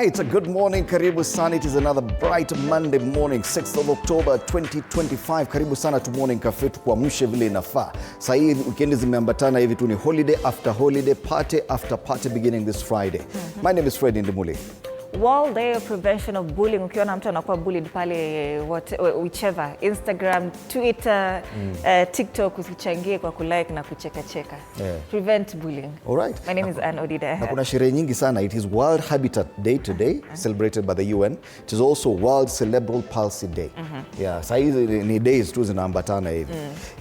right, good morning, karibu sana. It is another bright Monday morning, 6th of October 2025. Karibu sana to Morning Cafe, tukuamshe vile inafaa. Sasa hii weekend zimeambatana hivi tu, ni holiday after holiday, party after party beginning this Friday. My name is Fred Ndimuli. World Day of Prevention of Bullying. Ukiona mtu anakuwa bullied pale whichever, Instagram, Twitter, TikTok, usichangie kwa kulike na kucheka. Prevent bullying. All right. My name is Anne Odida. Na kuna sherehe nyingi sana. It is World Habitat Day today, celebrated by the UN. It is also World Cerebral Palsy Day. Yeah, sasa hizi ni days tu zinaambatana hivi.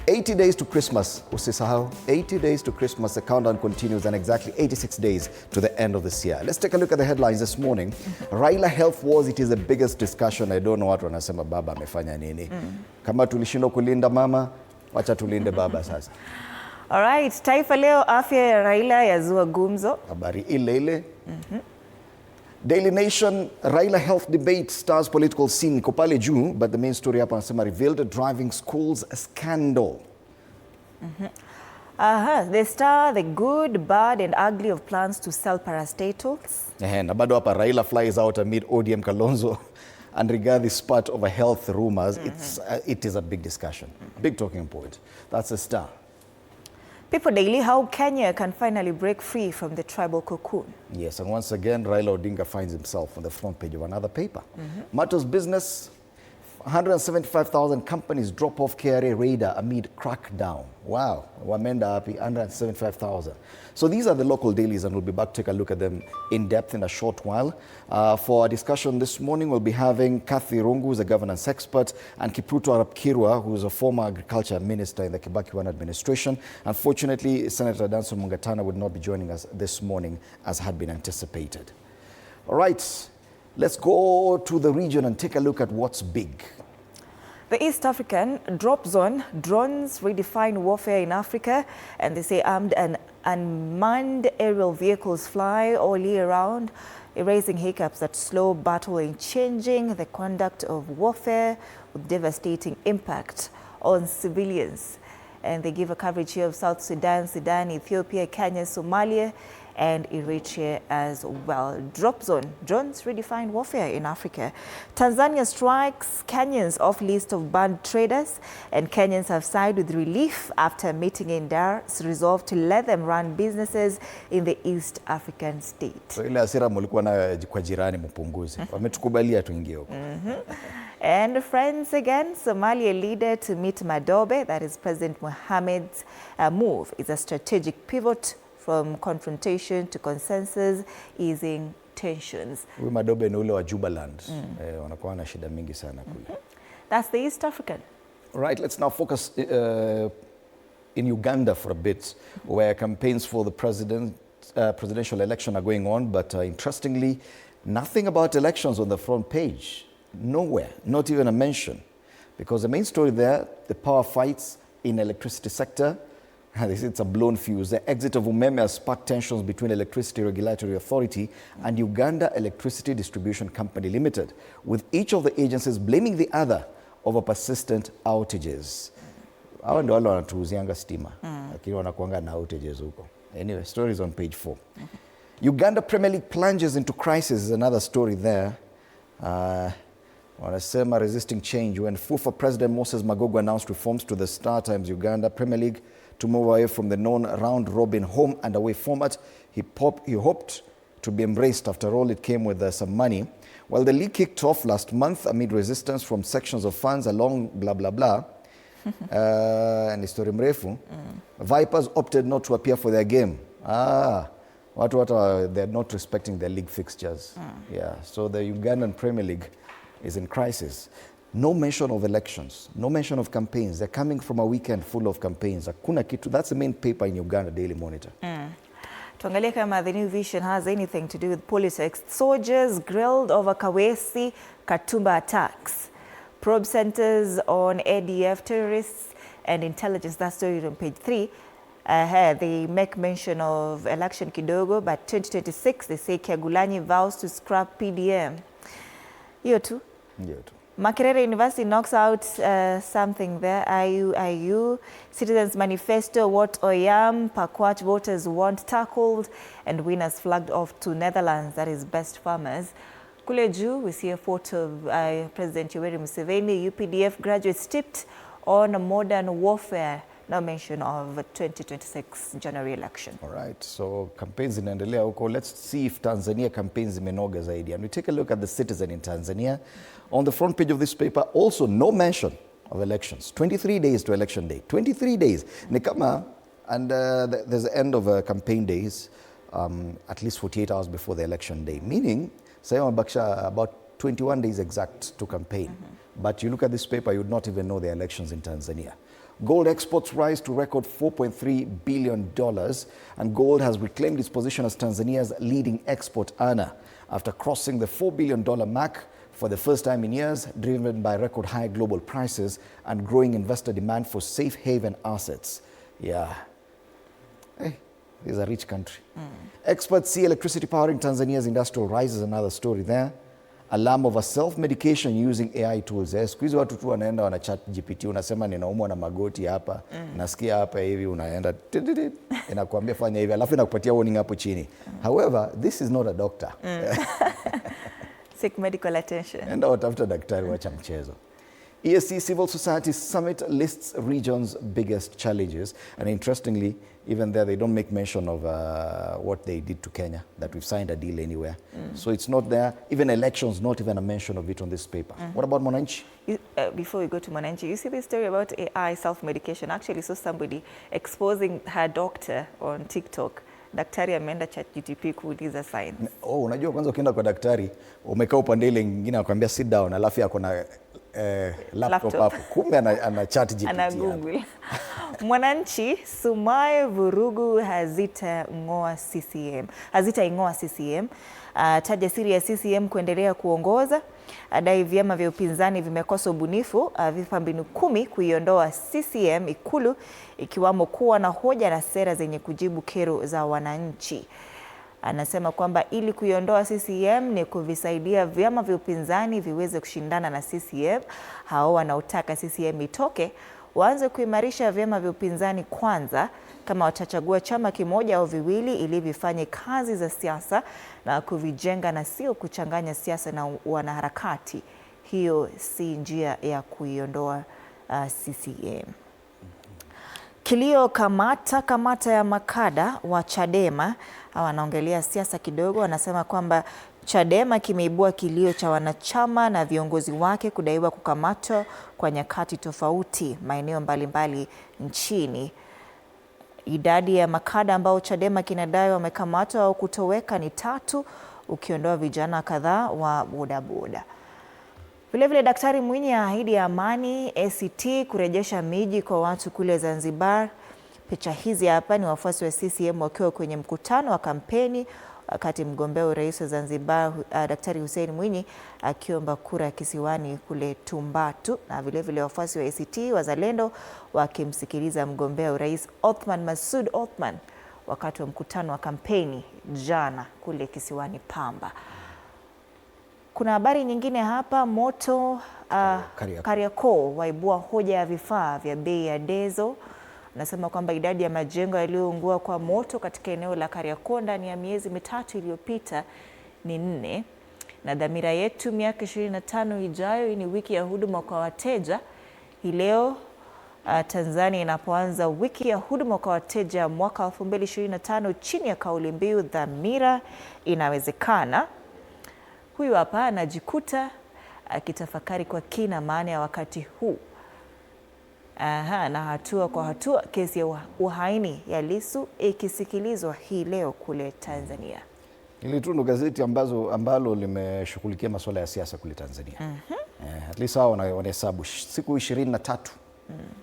80 days to Christmas. Usisahau, 80 days to Christmas. The countdown continues and exactly 86 days to the end of this year. Let's take a look at the headlines this morning. Raila health wars, it is the biggest discussion. I don't know watu wanasema baba amefanya nini. Kama tulishindwa kulinda mama, wacha tulinde baba sasa. All right, Taifa Leo, afya ya Raila yazua gumzo. Habari ile. Daily Nation, Raila health debate stars political scene iko pale juu, but the main story hapa anasema revealed driving schools scandal. They star the good, bad and ugly of plans to sell parastatals. Na bado hapa Raila flies out amid ODM Kalonzo and Rigathi spat over health rumors. It is a big discussion, big talking point. That's a star. People Daily, how Kenya can finally break free from the tribal cocoon. Yes, and once again, Raila Odinga finds himself on the front page of another paper. Matters business, 175,000 companies drop off KRA radar amid crackdown. Wow, wamenda happy, 175,000. So these are the local dailies, and we'll be back to take a look at them in depth in a short while. For our discussion this morning, we'll be having Kathy Rungu, who's a governance expert, and Kipruto Arap Kirwa, who is a former agriculture minister in the Kibaki One administration. Unfortunately, Senator Danson Mungatana would not be joining us this morning as had been anticipated. All right. Let's go to the region and take a look at what's big. The East African drop zone, drones redefine warfare in Africa, and they say armed and unmanned aerial vehicles fly all year round, erasing hiccups that slow battle and changing the conduct of warfare with devastating impact on civilians. And they give a coverage here of South Sudan, Ethiopia, Kenya, Somalia, and Eritrea as well. Drop zone, drones redefine warfare in Africa. Tanzania strikes Kenyans off list of banned traders, and Kenyans have sighed with relief after meeting in Dar's resolve to let them run businesses in the East African state. So ile hasira mulikuwa na kwa jirani mpunguze. Wametukubalia tuingie huko. And friends again, Somalia leader to meet Madobe, that is President Mohamed's move, is a strategic pivot from confrontation to consensus, easing tensions. Huyu Madobe ni ule wa Jubaland. Wanakuwa na shida mingi sana kule. That's the East African. All right, let's now focus in Uganda for a bit, where campaigns for the presidential election are going on, but interestingly, nothing about elections on the front page. Nowhere, not even a mention. Because the main story there, the power fights in electricity sector, it's a blown fuse. The exit of Umeme has sparked tensions between Electricity Regulatory Authority and Uganda Electricity Distribution Company Limited, with each of the agencies blaming the other over persistent outages. Hawa ndio wale wanatuuzianga stima, lakini wanakuanga na outages huko. Anyway, stories on page 4. Uganda Premier League plunges into crisis is another story there. Wanasema resisting change when FUFA President Moses Magogo announced reforms to the StarTimes Uganda Premier League to move away from the known round-robin home and away format. He hoped to be embraced. After all, it came with some money. Well, the league kicked off last month amid resistance from sections of fans along blah, blah, blah. And story mrefu. Vipers opted not to appear for their game. They're not respecting their league fixtures. Yeah, so the Ugandan Premier League is in crisis. No mention of elections, no mention of campaigns. They're coming from a weekend full of campaigns. Hakuna kitu. That's the main paper in Uganda Daily Monitor. Tuangalie kama the New Vision has anything to do with politics. Soldiers grilled over Kawesi Katumba attacks. Probe centers on ADF terrorists and intelligence. That story on page 3. They make mention of election kidogo, but 2026 they say Kyagulanyi vows to scrap PDM. You too? You too. Makerere University knocks out something there. IU, Citizens Manifesto, what Oyam, Pakwach voters want tackled, and winners flagged off to Netherlands, that is best farmers. Kule juu, we see a photo of President Yoweri Museveni, UPDF graduates tipped on modern warfare. No mention of 2026 January election. All right, so campaigns inaendelea huko. Let's see if Tanzania campaigns imenoga zaidi. And we take a look at the Citizen in Tanzania. On the front page of this paper, also no mention of elections. 23 days to election day. 23 days. Ni kama, and there's the end of campaign days, at least 48 hours before the election day. Meaning, Sayama Baksha, about 21 days exact to campaign. But you look at this paper, you would not even know the elections in Tanzania. Gold exports rise to record $4.3 billion, and gold has reclaimed its position as Tanzania's leading export earner after crossing the $4 billion mark for the first time in years, driven by record high global prices and growing investor demand for safe haven assets. Yeah. Hey, this is a rich country. Experts see electricity powering Tanzania's industrial rise is another story there. Alarm of a self-medication using AI tools. Siku hizi watu tu wanaenda wana chat GPT, unasema ninaumwa na magoti hapa, nasikia hapa hivi, unaenda inakuambia fanya hivi, alafu inakupatia warning hapo chini. However, this is not a doctor. Seek medical attention. Enda watafuta daktari, wacha mchezo. ESC Civil Society Summit lists region's biggest challenges, and interestingly, even there they don't make mention of what they did to Kenya, that we've signed a deal anywhere. So it's not there. Even elections, not even a mention of it on this paper. What about Mwananchi? Before we go to Mwananchi, you see this story about AI self-medication. Actually, saw somebody exposing her doctor on TikTok. Daktari ameenda ChatGPT kuuliza science. Oh, unajua kwanza ukienda kwa daktari, umekaa upande ile nyingine akwambia sit down, alafu yako na laptop hapo. Kumbe ana ChatGPT. Ana Google. Mwananchi, Sumaye vurugu hazitaing'oa CCM. Taja siri ya CCM kuendelea kuongoza. Adai vyama vya upinzani vimekosa ubunifu, vipa mbinu 10 kuiondoa CCM Ikulu, ikiwamo kuwa na hoja na sera zenye kujibu kero za wananchi. Anasema kwamba ili kuiondoa CCM ni kuvisaidia vyama vya upinzani viweze kushindana na CCM. Hao wanaotaka CCM itoke waanze kuimarisha vyama vya upinzani kwanza, kama watachagua chama kimoja au viwili ili vifanye kazi za siasa na kuvijenga na sio kuchanganya siasa na wanaharakati. Hiyo si njia ya kuiondoa CCM. Kilio kamata ya makada wa Chadema, wanaongelea siasa kidogo. Wanasema kwamba Chadema kimeibua kilio cha wanachama na viongozi wake kudaiwa kukamatwa kwa nyakati tofauti maeneo mbalimbali nchini. Idadi ya makada ambao Chadema kinadai wamekamatwa au kutoweka ni 3, ukiondoa vijana kadhaa wa bodaboda. Vilevile Daktari Mwinyi ahidi amani, ACT kurejesha miji kwa watu kule Zanzibar. Picha hizi hapa ni wafuasi wa CCM wakiwa kwenye mkutano wa kampeni, wakati mgombea urais wa Zanzibar Daktari Hussein Mwinyi akiomba kura kisiwani kule Tumbatu, na vilevile wafuasi wa ACT Wazalendo wakimsikiliza mgombea urais Othman Masoud Othman wakati wa mkutano wa kampeni jana kule kisiwani Pamba. Kuna habari nyingine hapa, moto Kariakoo waibua hoja ya vifaa vya bei ya diesel. Nasema kwamba idadi ya majengo yaliyoungua kwa moto katika eneo la Kariakoo ndani ya miezi 3 iliyopita ni 4. Na dhamira yetu miaka 25 ijayo ni wiki ya huduma kwa wateja. Hii leo Tanzania inapoanza wiki ya huduma kwa wateja mwaka 2025 chini ya kauli mbiu dhamira inawezekana. Huyu hapa anajikuta akitafakari kwa kina maana ya wakati huu. Na hatua kwa hatua kesi ya uhaini ya Lissu ikisikilizwa hii leo kule Tanzania. Hili tu ndo gazeti ambalo limeshughulikia masuala ya siasa kule Tanzania. At least hao wanahesabu siku 23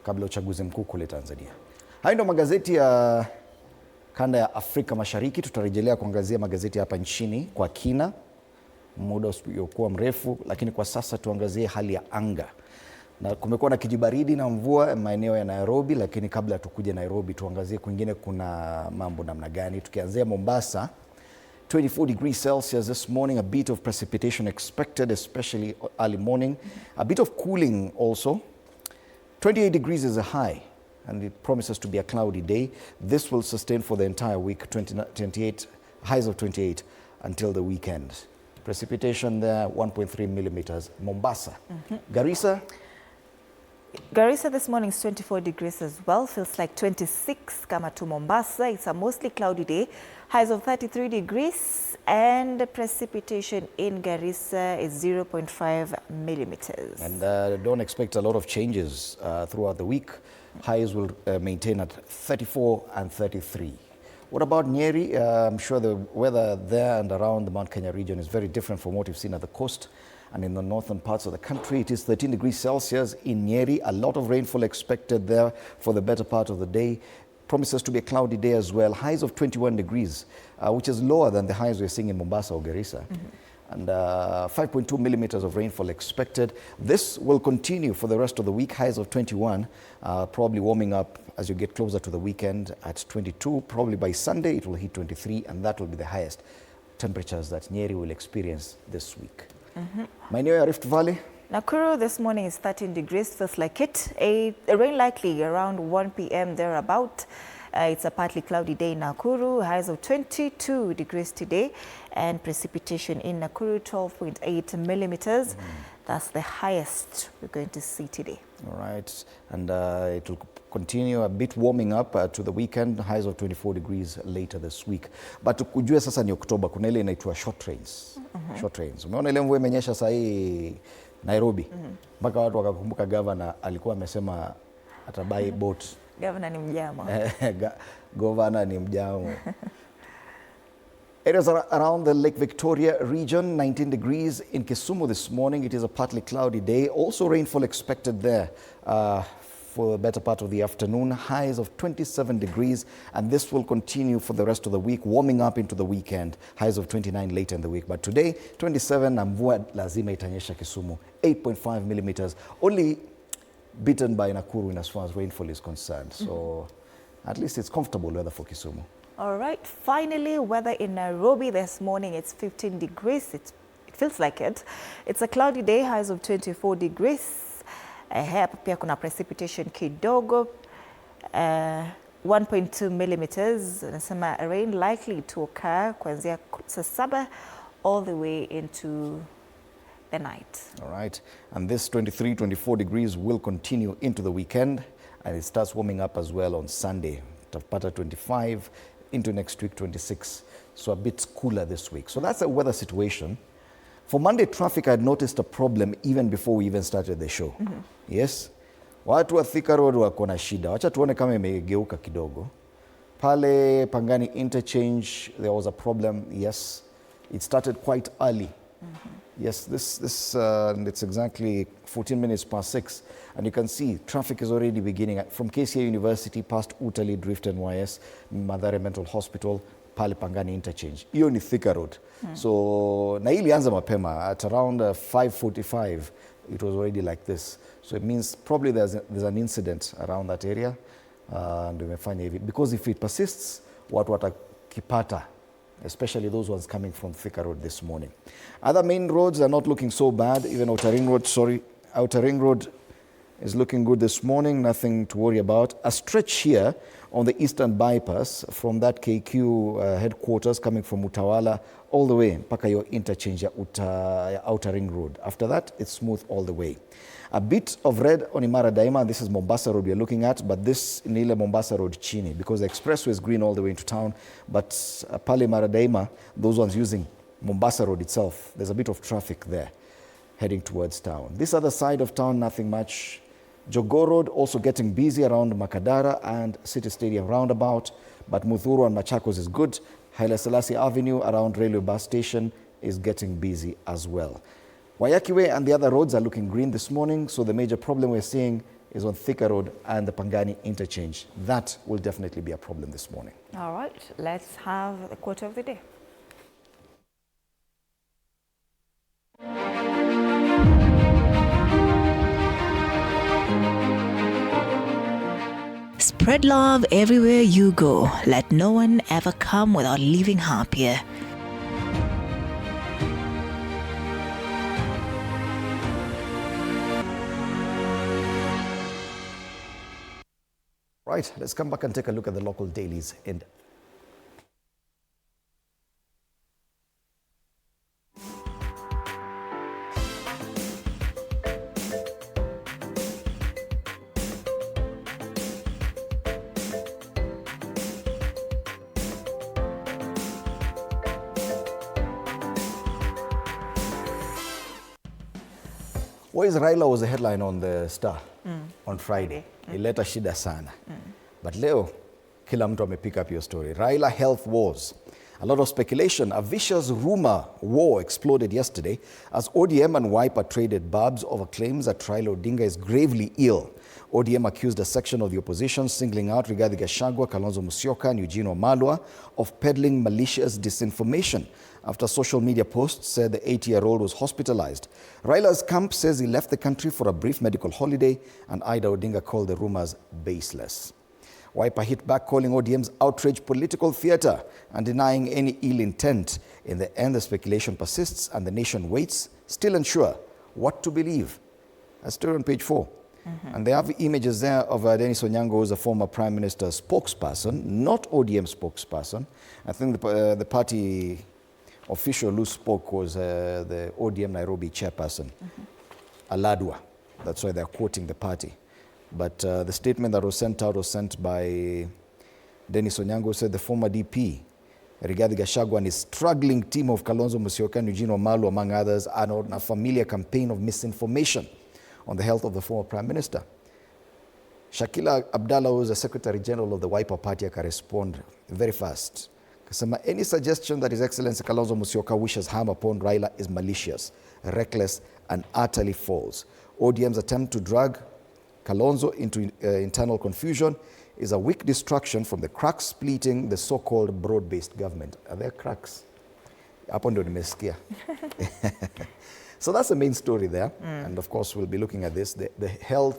kabla ya uchaguzi mkuu kule Tanzania. Hayo ndo magazeti ya kanda ya Afrika Mashariki. Tutarejelea kuangazia magazeti hapa nchini kwa kina muda usiokuwa mrefu, lakini kwa sasa tuangazie hali ya anga. Na kumekuwa na kijibaridi na mvua maeneo ya Nairobi, lakini kabla tukuje Nairobi tuangazie kwingine kuna mambo namna gani. Tukianzia Mombasa, 24 degrees Celsius this morning, a bit of precipitation expected, especially early morning. A bit of cooling also. 28 degrees is a high, and it promises to be a cloudy day. This will sustain for the entire week, 28, highs of 28 until the weekend. Precipitation there, 1.3 millimeters. Mombasa. Garissa? Garissa this morning is 24 degrees as well. Feels like 26 kama to Mombasa. It's a mostly cloudy day. Highs of 33 degrees, and the precipitation in Garissa is 0.5 millimeters. And don't expect a lot of changes throughout the week. Highs will maintain at 34 and 33. What about Nyeri? I'm sure the weather there and around the Mount Kenya region is very different from what you've seen at the coast and in the northern parts of the country. It is 13 degrees Celsius in Nyeri. A lot of rainfall expected there for the better part of the day. Promises to be a cloudy day as well. Highs of 21 degrees, which is lower than the highs we're seeing in Mombasa or Garissa. And 5.2 millimeters of rainfall expected. This will continue for the rest of the week. Highs of 21, probably warming up as you get closer to the weekend at 22. Probably by Sunday it will hit 23, and that will be the highest temperatures that Nyeri will experience this week. Maeneo ya Rift Valley. Nakuru this morning is 13 degrees, feels like it. A rain likely around 1 p.m. thereabout. It's a partly cloudy day in Nakuru, highs of 22 degrees today, and precipitation in Nakuru 12.8 millimeters. That's the highest we're going to see today. All right, and it will continue a bit warming up to the weekend, highs of 24 degrees later this week. But kujua sasa ni Oktoba, kuna ile inaitwa short rains. Short rains. Umeona ile mvua imenyesha saa hii Nairobi, mpaka watu wakakumbuka governor alikuwa amesema atabai boat. Governor ni mjamo. Governor ni mjamo. Areas around the Lake Victoria region, 19 degrees. In Kisumu this morning, it is a partly cloudy day. Also rainfall expected there for the better part of the afternoon. Highs of 27 degrees, and this will continue for the rest of the week, warming up into the weekend. Highs of 29 later in the week. But today, 27, na mvua lazima itanyesha Kisumu. 8.5 millimeters, only beaten by Nakuru in as far as rainfall is concerned. So at least it's comfortable weather for Kisumu. All right, finally, weather in Nairobi this morning, it's 15 degrees. It feels like it. It's a cloudy day, highs of 24 degrees. Hapa pia kuna precipitation kidogo, 1.2 millimeters. Nasema rain likely to occur kuanzia saa 7 all the way into the night. All right, and this 23, 24 degrees will continue into the weekend, and it starts warming up as well on Sunday. Tapata 25, into next week 26, so a bit cooler this week. So that's the weather situation. For Monday traffic, I had noticed a problem even before we even started the show. Yes, watu wa Thika Road wako na shida. Wacha tuone kama imegeuka kidogo. Pale Pangani interchange, there was a problem. Yes, it started quite early. Yes, it's exactly 14 minutes past 6. And you can see traffic is already beginning from KCA University past Utali Drift NYS, Mathare Mental Hospital, pale Pangani interchange. Hiyo ni Thika Road. So na ilianza mapema at around 5:45 it was already like this. So it means probably there's an incident around that area. Ndio imefanya hivi, because if it persists, watu watakipata, especially those ones coming from Thika Road this morning. Other main roads are not looking so bad. Even Outer Ring Road is looking good this morning, nothing to worry about. A stretch here on the eastern bypass from that KQ headquarters coming from Utawala all the way mpaka your interchange ya Outer Ring Road. After that, it's smooth all the way. A bit of red on Imara Daima. This is Mombasa Road we're looking at, but this ni ile Mombasa Road chini, because the expressway is green all the way into town, but pale Imara Daima, those ones using Mombasa Road itself, there's a bit of traffic there heading towards town. This other side of town, nothing much. Jogoo Road also getting busy around Makadara and City Stadium roundabout, but Muthuru and Machakos is good. Haile Selassie Avenue around Railway Bus Station is getting busy as well. Waiyaki Way and the other roads are looking green this morning, so the major problem we're seeing is on Thika Road and the Pangani interchange. That will definitely be a problem this morning. All right, let's have the quote of the day. Spread love everywhere you go. Let no one ever come without leaving happier. Right, let's come back and take a look at the local dailies. Where is Raila was the headline on the Star on Friday. Ileta shida sana. But leo, kila mtu pick up your story. Raila health wars. A lot of speculation. A vicious rumor war exploded yesterday as ODM and Wiper traded barbs over claims that Raila Odinga is gravely ill. ODM accused a section of the opposition, singling out Rigathi Gachagua, Kalonzo Musyoka and Eugene Wamalwa of peddling malicious disinformation after social media posts said the 80-year-old was hospitalized. Raila's camp says he left the country for a brief medical holiday, and Ida Odinga called the rumors baseless. Wiper hit back, calling ODM's outrage political theatre and denying any ill intent. In the end, the speculation persists and the nation waits, still unsure what to believe. A story on page 4. And they have images there of Dennis Onyango, who is a former Prime Minister spokesperson, not ODM spokesperson. I think the party official who spoke was the ODM Nairobi chairperson, Aladwa. That's why they're quoting the party. But the statement that was sent by Dennis Onyango said the former DP, Rigathi Gachagua, and his struggling team of Kalonzo Musyoka and Eugene Wamalwa, among others, are on a familiar campaign of misinformation on the health of the former Prime Minister. Shakila Abdallah, who is the Secretary General of the Wiper Party, can respond very fast. Any suggestion that His Excellency Kalonzo Musyoka wishes harm upon Raila is malicious, reckless, and utterly false. ODM's attempt to drag Kalonzo into internal confusion is a weak distraction from the cracks splitting the so-called broad-based government. Are there cracks? Hapo ndio nimesikia. So that's the main story there. And of course, we'll be looking at this, the health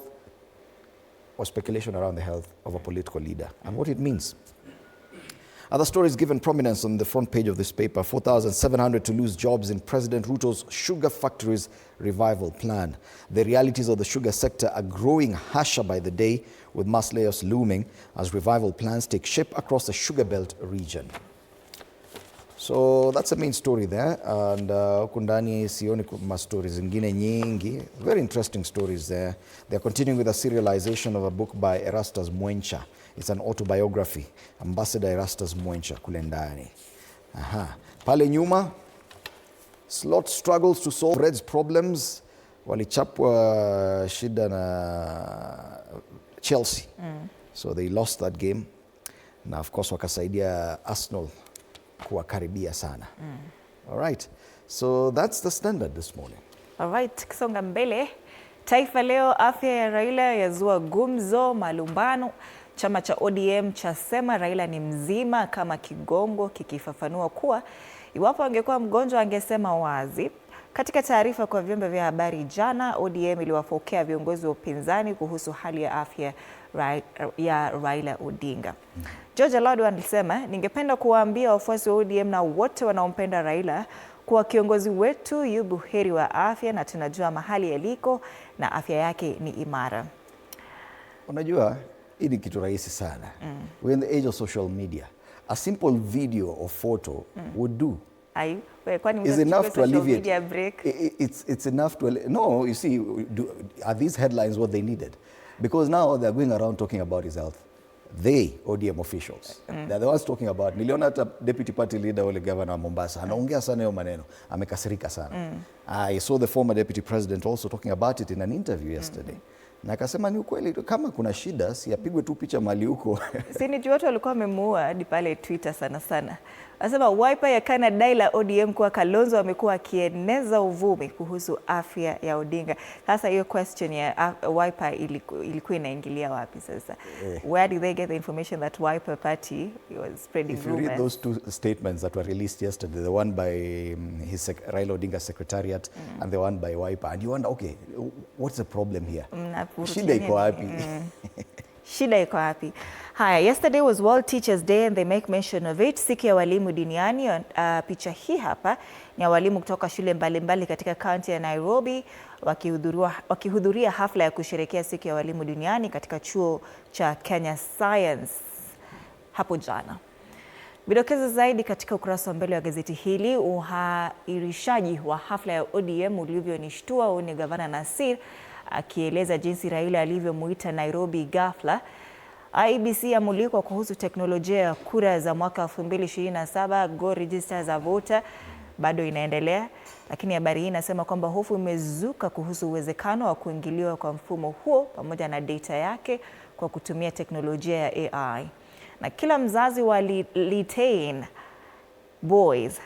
or speculation around the health of a political leader and what it means. Other stories given prominence on the front page of this paper: 4,700 to lose jobs in President Ruto's sugar factories revival plan. The realities of the sugar sector are growing harsher by the day, with mass layoffs looming as revival plans take shape across the sugar belt region. So that's the main story there, and kundani sioni kuma stories zingine nyingi. Very interesting stories there. They're continuing with a serialization of a book by Erastus Mwencha. It's an autobiography, Ambassador Erastus Mwencha kule ndani. Pale nyuma, Slot struggles to solve Reds problems. Walichapwa shida na Chelsea. So they lost that game. Na of course wakasaidia Arsenal kuwakaribia sana. All right. So that's the Standard this morning. All right. Kisonga mbele. Taifa Leo, afya ya Raila yazua gumzo, malumbano. Chama cha ODM chasema Raila ni mzima kama kigongo, kikifafanua kuwa iwapo angekuwa mgonjwa angesema wazi. Katika taarifa kwa vyombo vya habari jana, ODM iliwapokea viongozi wa upinzani kuhusu hali ya afya ya Raila Odinga. George Lodwa alisema, ningependa kuwaambia wafuasi wa ODM na wote wanaompenda Raila kuwa kiongozi wetu yu buheri wa afya na tunajua mahali yaliko na afya yake ni imara. Unajua, hii ni kitu rahisi sana. We're in the age of social media. A simple video or photo would do. Is enough to alleviate. Break? It's enough to no, you see, are these headlines what they needed? Because now they're going around talking about his health. They, ODM officials, they're the ones talking about. Niliona hata deputy party leader wale governor wa Mombasa anaongea sana hiyo maneno, amekasirika sana. I saw the former deputy president also talking about it in an interview yesterday. Na akasema ni ukweli, kama kuna shida siapigwe tu picha mali huko. Sini watu walikuwa wamemuua hadi pale Twitter sana. Anasema Wiper ya kana dai la ODM kwa Kalonzo amekuwa akieneza uvumi kuhusu afya ya Odinga. Sasa hiyo question ya Wiper ilikuwa inaingilia wapi sasa? Where did they get the information that Wiper party was spreading rumors? If you read those two statements that were released yesterday, the one by his Raila Odinga secretariat and the one by Wiper, and you wonder, okay, what's the problem here? Shida iko wapi? Shida iko wapi? Haya, yesterday was World Teachers Day and they make mention of it, siku ya walimu duniani. Picha hii hapa ni ya walimu kutoka shule mbalimbali katika kaunti ya Nairobi wakihudhuria hafla ya kusherehekea siku ya walimu duniani katika chuo cha Kenya Science hapo jana. Vidokezo zaidi katika ukurasa wa mbele wa gazeti hili. Uhairishaji wa hafla ya ODM ulivyonishtua, ni Gavana Nasir akieleza jinsi Raila alivyomuita Nairobi ghafla. IEBC yamulikwa kuhusu teknolojia ya kura za mwaka 2027, Go Register za voter bado inaendelea, lakini habari hii inasema kwamba hofu imezuka kuhusu uwezekano wa kuingiliwa kwa mfumo huo pamoja na data yake kwa kutumia teknolojia ya AI. Na kila mzazi wa Litein Boys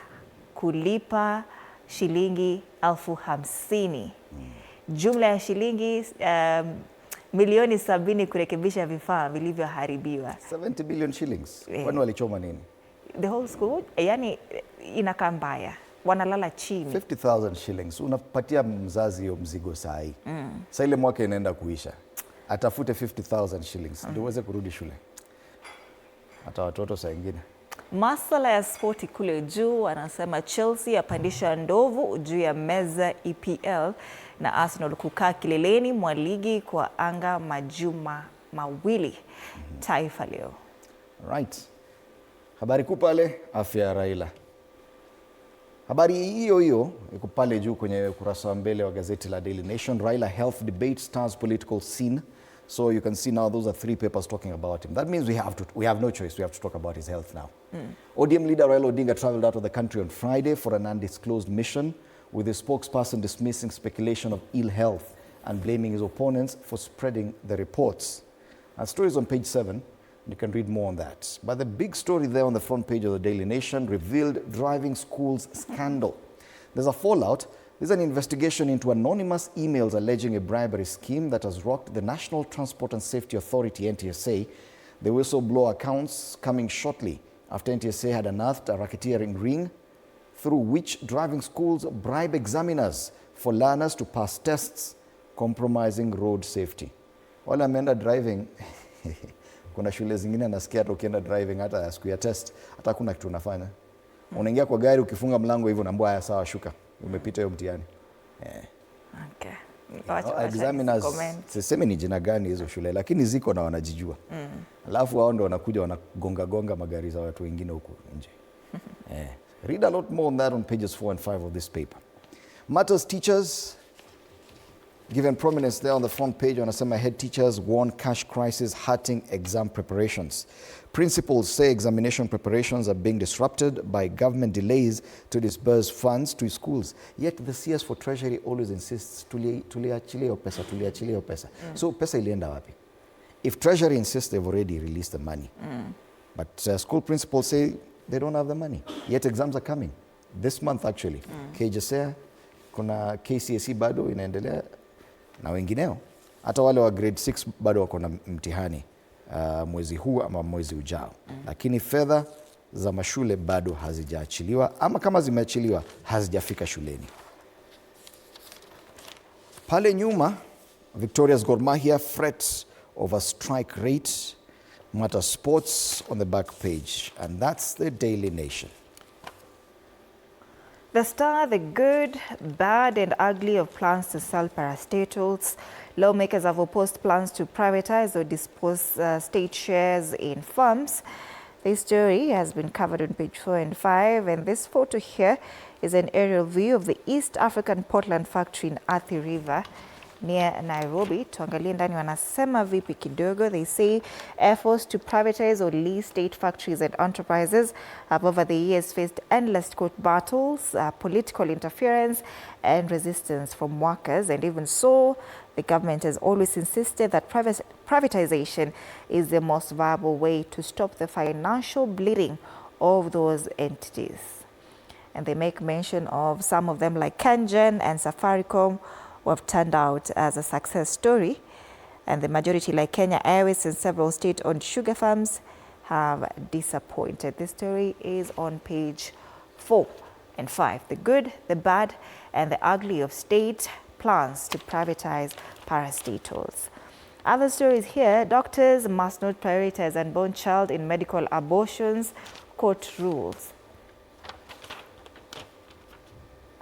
kulipa shilingi 50,000. Jumla ya shilingi milioni 70 kurekebisha vifaa vilivyoharibiwa. 70 billion shillings. Kwani walichoma nini? The whole school, yani inakaa mbaya. Wanalala chini. 50,000 shillings. Unapatia mzazi hiyo mzigo saa hii. Sasa ile mwaka inaenda kuisha. Atafute 50,000 shillings ndio uweze kurudi shule. Hata watoto saa nyingine. Masuala ya spoti kule juu, anasema Chelsea yapandisha ndovu juu ya meza EPL na Arsenal kukaa kileleni mwa ligi kwa anga majuma mawili. Taifa Leo. Right. Habari kuu pale, afya ya Raila. Habari hiyo hiyo iko pale juu kwenye ukurasa wa mbele wa gazeti la Daily Nation. Raila health debate stars political scene. So you can see now those are 3 papers talking about him. That means we have no choice. We have to talk about his health now. ODM leader Raila Odinga traveled out of the country on Friday for an undisclosed mission, with his spokesperson dismissing speculation of ill health and blaming his opponents for spreading the reports. And stories on page 7. You can read more on that. But the big story there on the front page of the Daily Nation revealed driving schools scandal. There's a fallout. There's an investigation into anonymous emails alleging a bribery scheme that has rocked the National Transport and Safety Authority, NTSA. The whistleblower accounts coming shortly after NTSA had unearthed a racketeering ring through which driving schools bribe examiners for learners to pass tests, compromising road safety. Wale ameenda driving, kuna shule zingine nasikia hata ukienda driving hata siku ya test, hata kuna kitu unafanya. Unaingia kwa gari, ukifunga mlango hivyo unaambiwa haya sawa, shuka. Umepita hiyo mtihani. Okay. Examiners, sisemi ni jina gani hizo shule, lakini ziko na wanajijua. Alafu wao ndo wanakuja wanagonga magari za watu wengine huko nje. Read a lot more on that on pages 4 and 5 of this paper. Matters teachers given prominence there on the front page. Wanasema head teachers warn cash crisis hurting exam preparations. Principals say examination preparations are being disrupted by government delays to disburse funds to schools. Yet the CS for Treasury always insists tuliachilia pesa. So pesa ilienda wapi? If Treasury insists they've already released the money. But school principals say they don't have the money. Yet exams are coming. This month actually. KJSEA, kuna KCSE bado inaendelea na wengineo. Hata wale wa grade 6 bado wako na mtihani mwezi huu ama mwezi ujao. Lakini fedha za mashule bado hazijaachiliwa, ama kama zimeachiliwa hazijafika shuleni. Pale nyuma, Victoria's Gor Mahia frets over strike rate. Matter sports on the back page. And that's the Daily Nation. The Star, the good, bad and ugly of plans to sell parastatals. Lawmakers have opposed plans to privatize or dispose state shares in firms. This story has been covered on page 4 and 5, and this photo here is an aerial view of the East African Portland factory in Athi River near Nairobi. Tuangalie ndani wanasema vipi kidogo. They say efforts to privatize or lease state factories and enterprises have over the years faced endless court battles, political interference and resistance from workers. And even so, the government has always insisted that privatization is the most viable way to stop the financial bleeding of those entities. And they make mention of some of them like KenGen and Safaricom, who have turned out as a success story, and the majority like Kenya Airways and several state-owned sugar farms have disappointed. This story is on page 4 and 5. The good, the bad and the ugly of state plans to privatize parastatals. Other stories here, doctors must not prioritize unborn child in medical abortions, court rules.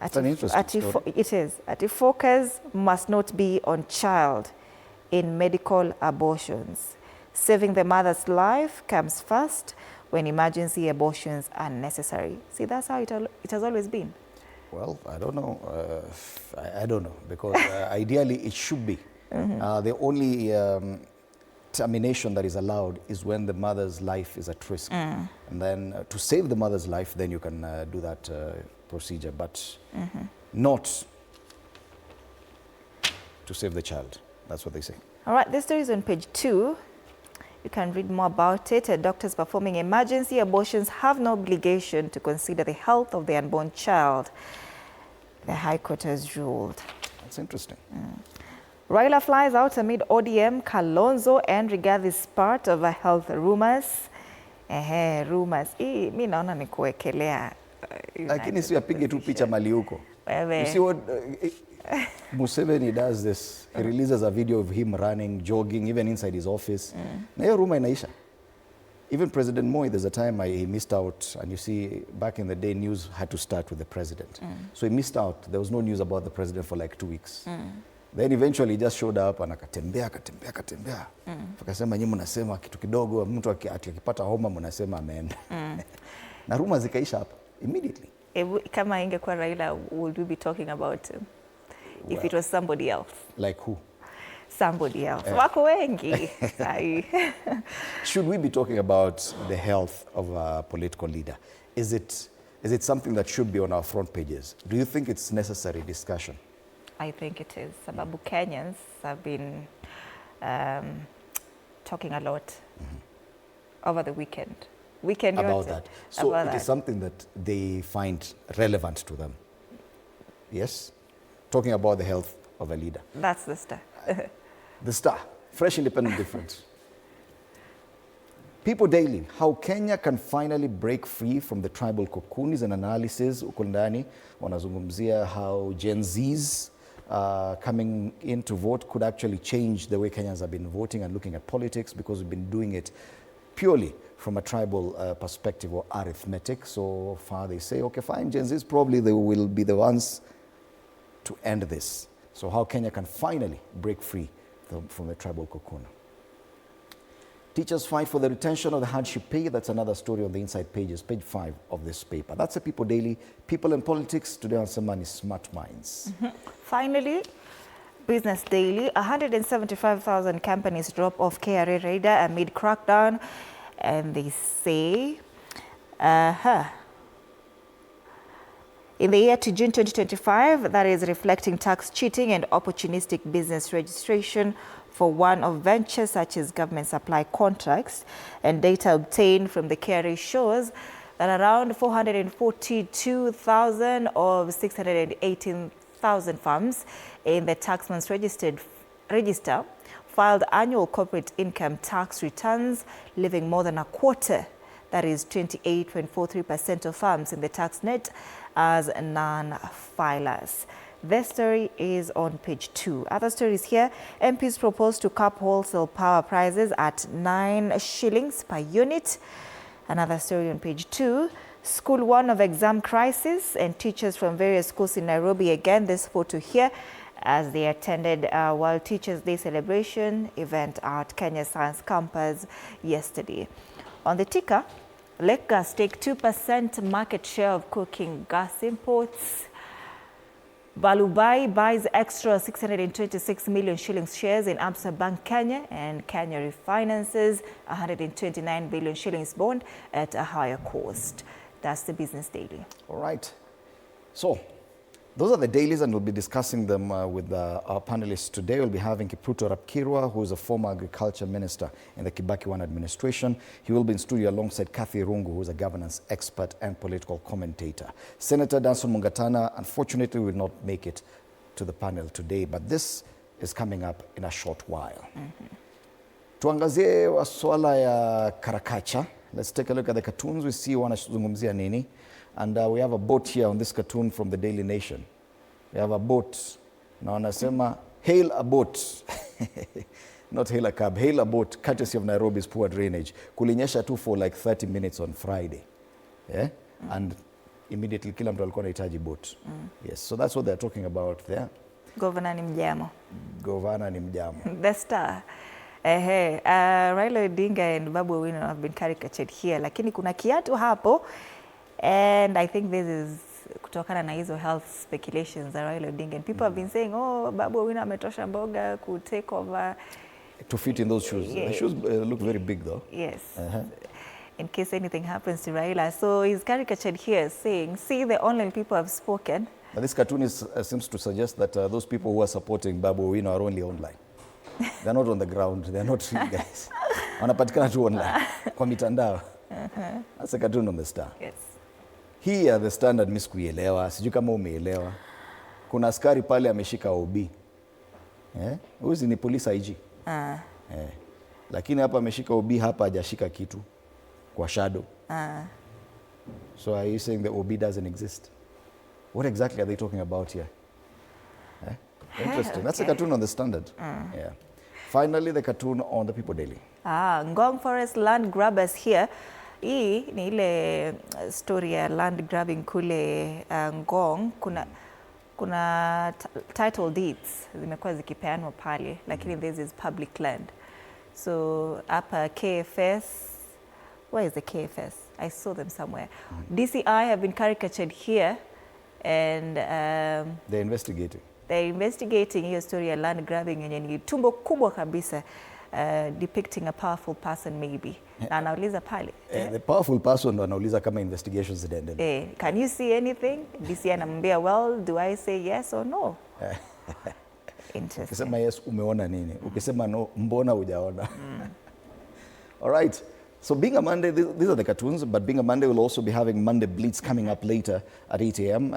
It's an interesting story. It is. Focus must not be on child in medical abortions. Saving the mother's life comes first when emergency abortions are necessary. See, that's how it has always been. Well, I don't know. I don't know, because ideally it should be. The only termination that is allowed is when the mother's life is at risk. And then to save the mother's life, then you can do that procedure, but not to save the child. That's what they say. All right, this story is on page 2. You can read more about it. Doctors performing emergency abortions have no obligation to consider the health of the unborn child, the High Court has ruled. That's interesting. Raila flies out amid ODM, Kalonzo and Rigathi spat over health rumors. Rumors. Mi naona ni kuwekelea. Lakini si apige tu picha mali huko. You see what Museveni does this. He releases a video of him running, jogging, even inside his office. Na hiyo rumor inaisha. Even President Moi, there's a time he missed out, and you see, back in the day, news had to start with the president. So he missed out. There was no news about the president for like 2 weeks. Then eventually he just showed up and akatembea. Akasema nyinyi mnasema kitu kidogo, mtu akipata homa mnasema ameenda. Na rumors zikaisha hapa immediately. Kama ingekuwa Raila, would we be talking about him? If it was somebody else? Like who? Somebody else. Wako wengi. Should we be talking about the health of a political leader? Is it something that should be on our front pages? Do you think it's necessary discussion? I think it is. Sababu Kenyans have been talking a lot over the weekend. About that. So about it is something that they find relevant to them. Yes? Talking about the health of a leader. That's the Star. The Star. Fresh, independent difference. People Daily. How Kenya can finally break free from the tribal cocoon is an analysis. Uko ndani wanazungumzia how Gen Zs coming in to vote could actually change the way Kenyans have been voting and looking at politics, because we've been doing it purely from a tribal perspective or arithmetic. So far they say, okay, fine, Gen Zs probably they will be the ones to end this. So how Kenya can finally break free from the tribal cocoon. Teachers fight for the retention of the hardship pay. That's another story on the inside pages, page 5 of this paper. That's a People Daily. People and politics. Today on Semani Smart Minds. Finally, Business Daily. 175,000 companies drop off KRA radar amid crackdown. And they say, in the year to June 2025, that is reflecting tax cheating and opportunistic business registration for one of ventures such as government supply contracts, and data obtained from the KRA shows that around 442,000 of 618,000 firms in the taxman's register filed annual corporate income tax returns, leaving more than a quarter, that is 28.43% of firms in the tax net, as non-filers. This story is on page 2. Other stories here. MPs propose to cap wholesale power prices at 9 shillings per unit. Another story on page 2. School warn of exam crisis, and teachers from various schools in Nairobi again this photo here as they attended World Teachers' Day celebration event at Kenya Science Campus yesterday. On the ticker, Lake Gas take 2% market share of cooking gas imports. Balubai buys extra 626 million shillings shares in Absa Bank Kenya, and Kenya refinances 129 billion shillings bond at a higher cost. That's the Business Daily. All right. So those are the dailies, and we'll be discussing them with our panelists today. We'll be having Kipruto Rapkirwa, who is a former agriculture minister in the Kibaki One administration. He will be in studio alongside Kathy Rungu, who is a governance expert and political commentator. Senator Danson Mungatana, unfortunately, will not make it to the panel today, but this is coming up in a short while. Tuangazie swala ya Karakacha. Let's take a look at the cartoons. We see wanazungumzia nini. And we have a boat here on this cartoon from the Daily Nation. We have a boat. Na wanasema, hail a boat. not hail a cab, hail a boat, courtesy of Nairobi's poor drainage. Kulinyesha tu for like 30 minutes on Friday. Yeah? And immediately kila mtu alikuwa anahitaji boat. Yes, so that's what they're talking about there. Governor ni mjamo. Governor ni mjamo. The Star. Raila Odinga and Babu Owino have been caricatured here, lakini kuna kiatu hapo, and I think this is kutokana na hizo health speculations za Raila Odinga, and people have been saying, oh, Babu Owino ametosha mboga ku take over. To fit in those shoes. Yeah. The shoes look very big though. Yes. In case anything happens to Raila. So he's caricatured here saying, see, the online people have spoken. But this cartoon seems to suggest that those people who are supporting Babu Owino are only online. They're not on the ground. They're not real guys. Wanapatikana tu online. Kwa mitandao. That's a cartoon on the Star. Yes. Here the Standard mimi sikuielewa. Sijui kama umeelewa. Kuna askari pale ameshika OB. Huyu ni police IG. Lakini hapa ameshika OB, hapa hajashika kitu kwa shadow. So are you saying the OB doesn't exist? What exactly are they talking about here? Interesting. Okay. That's a cartoon on the Standard. Yeah. Finally, the cartoon on the People Daily. Ngong Forest land grabbers here. Hii ni ile story ya land grabbing kule Ngong. Kuna title deeds zimekuwa zikipeanwa pale, lakini this is public land. So hapa KFS, where is the KFS? I saw them somewhere. DCI have been caricatured here, and they're investigating. They're investigating hiyo story ya land grabbing yenye ni tumbo kubwa kabisa, depicting a powerful person maybe. Na anauliza pale. The powerful person ndo anauliza kama investigations zinaendelea. Can you see anything? DCI anamwambia, well, do I say yes or no? Interesting. Ukisema yes, umeona nini? Ukisema no, mbona hujaona? All right. So being a Monday, these are the cartoons, but being a Monday, we'll also be having Monday Blitz coming up later at 8 a.m.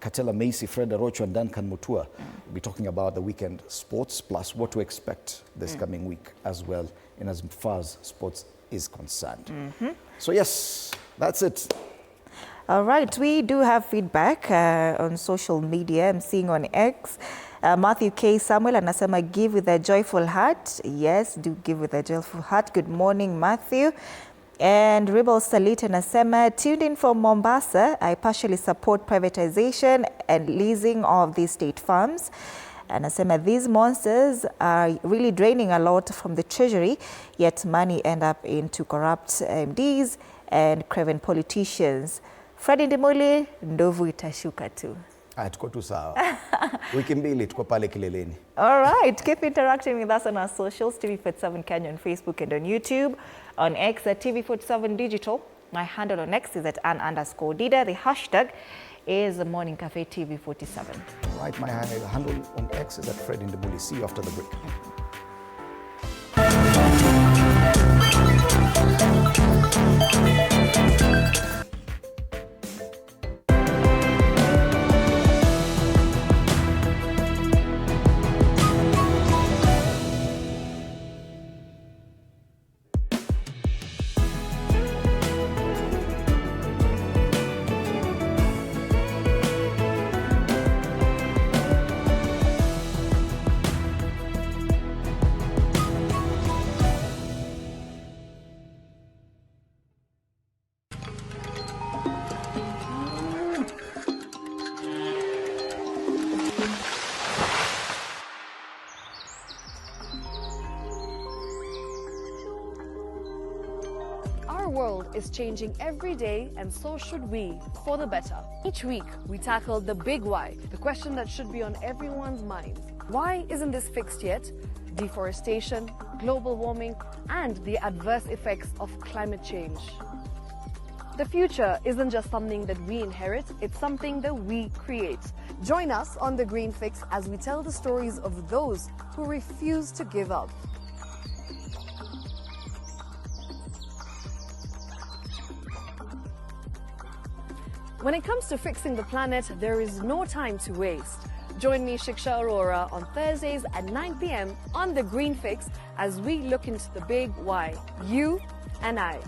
Katela Macy, Fred Arocho, and Duncan Mutua will be talking about the weekend sports, plus what to expect this coming week as well, in as far as sports is concerned. So yes, that's it. All right, we do have feedback on social media. I'm seeing on X. Matthew K. Samuel anasema give with a joyful heart. Yes, do give with a joyful heart. Good morning, Matthew. And Rebel Salit anasema tuned in from Mombasa. I partially support privatization and leasing of these state farms. Anasema these monsters are really draining a lot from the treasury, yet money end up into corrupt MDs and craven politicians. Fred Ndimuli, ndovu itashuka tu. Tuko tu sawa. Wiki mbili tuko pale kileleni. All right, keep interacting with us on our socials, TV47 Kenya on Facebook and on YouTube, on X at TV47 Digital. My handle on X is at @Ann_Dida. The hashtag is Morning Cafe TV47. All right, my handle on X is at Fred Ndimuli. See you after the break. Our world is changing every day, and so should we, for the better. Each week, we tackle the big why, the question that should be on everyone's mind. Why isn't this fixed yet? Deforestation, global warming, and the adverse effects of climate change. The future isn't just something that we inherit, it's something that we create. Join us on The Green Fix as we tell the stories of those who refuse to give up. When it comes to fixing the planet, there is no time to waste. Join me, Shiksha Arora, on Thursdays at 9 p.m. on The Green Fix as we look into the big why, you and I.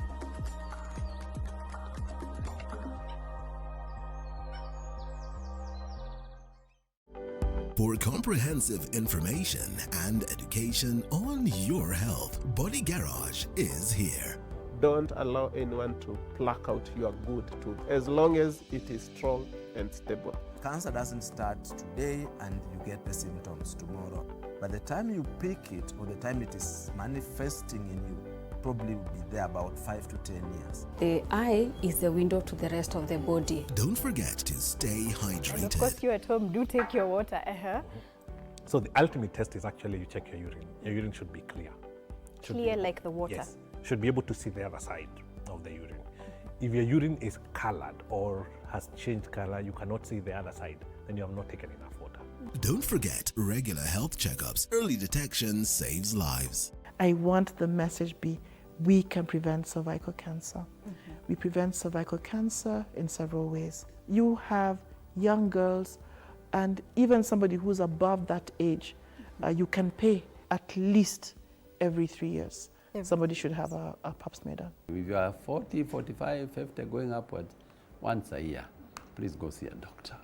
For comprehensive information and education on your health, Body Garage is here. Don't allow anyone to pluck out your good tooth as long as it is strong and stable. Cancer doesn't start today and you get the symptoms tomorrow. By the time you pick it or the time it is manifesting in you, probably will be there about 5 to 10 years. The eye is the window to the rest of the body. Don't forget to stay hydrated. And of course, you at home do take your water. So the ultimate test is actually you check your urine. Your urine should be clear. Clear like the water? Yes. Should be able to see the other side of the urine. If your urine is colored or has changed color, you cannot see the other side, then you have not taken enough water. Don't forget regular health checkups. Early detection saves lives. I want the message be, we can prevent cervical cancer. We prevent cervical cancer in several ways. You have young girls and even somebody who's above that age, you can pay at least every 3 years. Somebody should have a pap smear done. If you are 40, 45, 50, going upwards, once a year, please go see a doctor.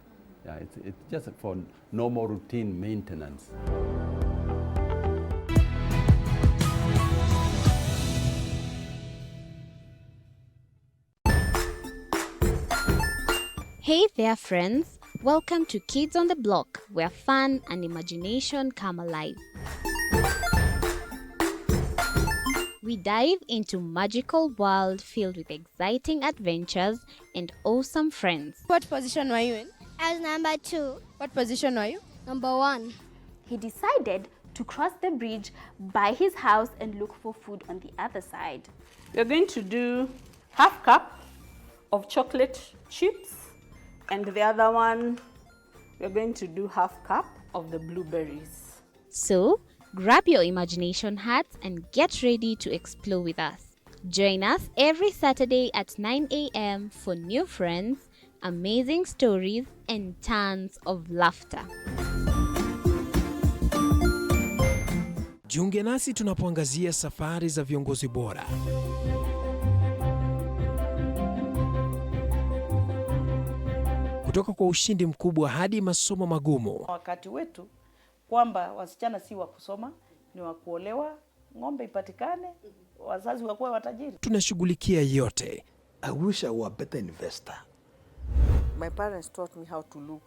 Yeah, it's just for normal routine maintenance. Hey there, friends. Welcome to Kids on the Block, where fun and imagination come alive. We dive into magical world filled with exciting adventures and awesome friends. What position were you in? I was number 2. What position were you? Number 1. He decided to cross the bridge by his house and look for food on the other side. We're going to do half cup of chocolate chips, and the other one, we're going to do half cup of the blueberries. So, grab your imagination hats and get ready to explore with us. Join us every Saturday at 9 a.m. for new friends, amazing stories, and tons of laughter. Jiunge nasi tunapoangazia safari za viongozi bora. Kutoka kwa ushindi mkubwa hadi masomo magumu. Wakati wetu kwamba wasichana si wa kusoma, ni wa kuolewa, ng'ombe ipatikane, wazazi wakuwe watajiri. Tunashughulikia yote. I wish I were a better investor. My parents taught me how to look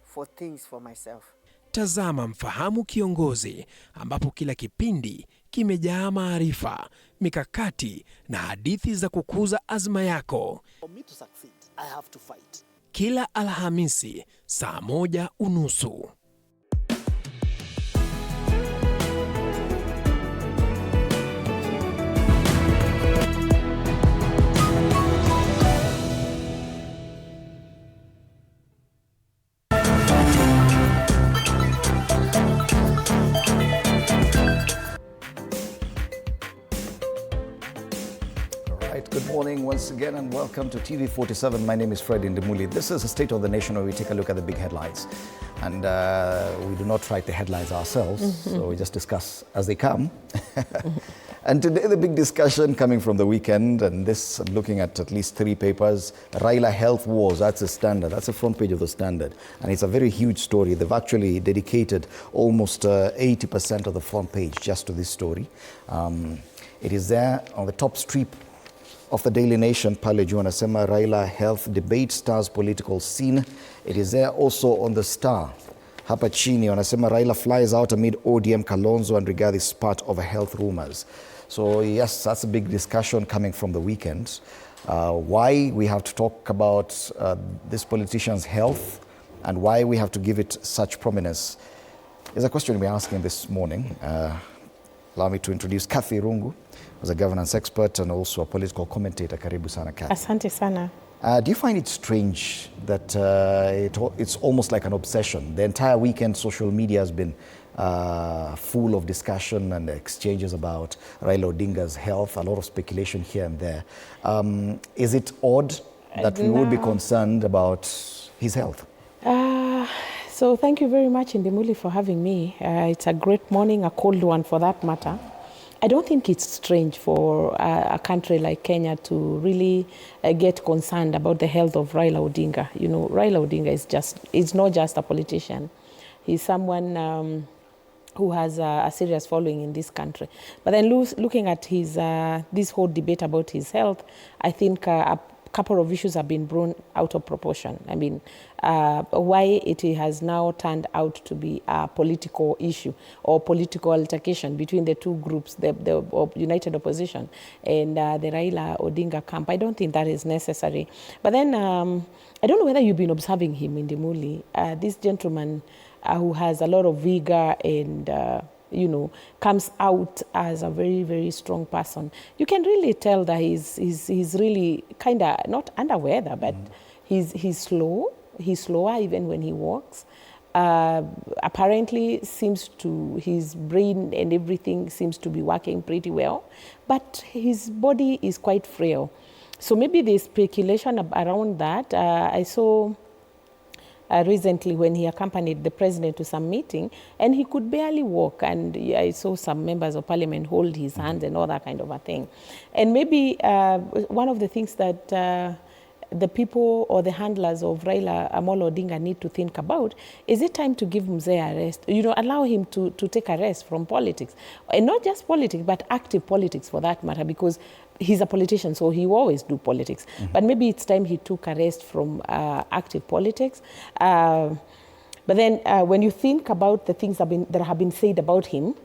for things for myself. Tazama Mfahamu Kiongozi, ambapo kila kipindi kimejaa maarifa, mikakati na hadithi za kukuza azma yako. For me to succeed, I have to fight. Kila Alhamisi saa 1:30. Good morning once again and welcome to TV47. My name is Fred Indemuli. This is a State of the Nation where we take a look at the big headlines. And we do not write the headlines ourselves, so we just discuss as they come. And today the big discussion coming from the weekend, and this I'm looking at least 3 papers. Raila Health Wars, that's a Standard. That's the front page of the Standard. And it's a very huge story. They've actually dedicated almost 80% of the front page just to this story. It is there on the top strip of the Daily Nation, pale juu anasema Raila Health Debate Stars Political Scene. It is there also on the Star. Hapa chini wanasema Raila flies out amid ODM Kalonzo and Rigathi spat over health rumors. So yes, that's a big discussion coming from the weekend. Why we have to talk about this politician's health and why we have to give it such prominence is a question we're asking this morning. Allow me to introduce Kathy Rungu, who's a governance expert and also a political commentator. Karibu sana, Kathy. Asante sana. Do you find it strange that it's almost like an obsession? The entire weekend, social media has been full of discussion and exchanges about Raila Odinga's health, a lot of speculation here and there. Is it odd that we would be concerned about his health? So thank you very much, Indemuli, for having me. It's a great morning, a cold one for that matter. I don't think it's strange for a country like Kenya to really get concerned about the health of Raila Odinga. You know, Raila Odinga is not just a politician. He's someone who has a serious following in this country. But then looking at his this whole debate about his health, I think a couple of issues have been blown out of proportion. I mean, why it has now turned out to be a political issue or political altercation between the two groups, the united opposition and the Raila Odinga camp. I don't think that is necessary. But then, I don't know whether you've been observing him in Ndimuli. This gentleman who has a lot of vigor and you know, comes out as a very, very strong person. You can really tell that he's really kind of not under weather, but he's slow. He's slower even when he walks. Apparently his brain and everything seems to be working pretty well, but his body is quite frail. So maybe there's speculation around that. I saw recently when he accompanied the president to some meeting and he could barely walk, and I saw some members of parliament hold his hands and all that kind of a thing. And maybe one of the things that the people or the handlers of Raila Amolo Odinga need to think about, is it time to give Mzee a rest? You know, allow him to take a rest from politics. And not just politics, but active politics for that matter, because he's a politician, so he will always do politics. But maybe it's time he took a rest from active politics. But then when you think about the things that have been said about him,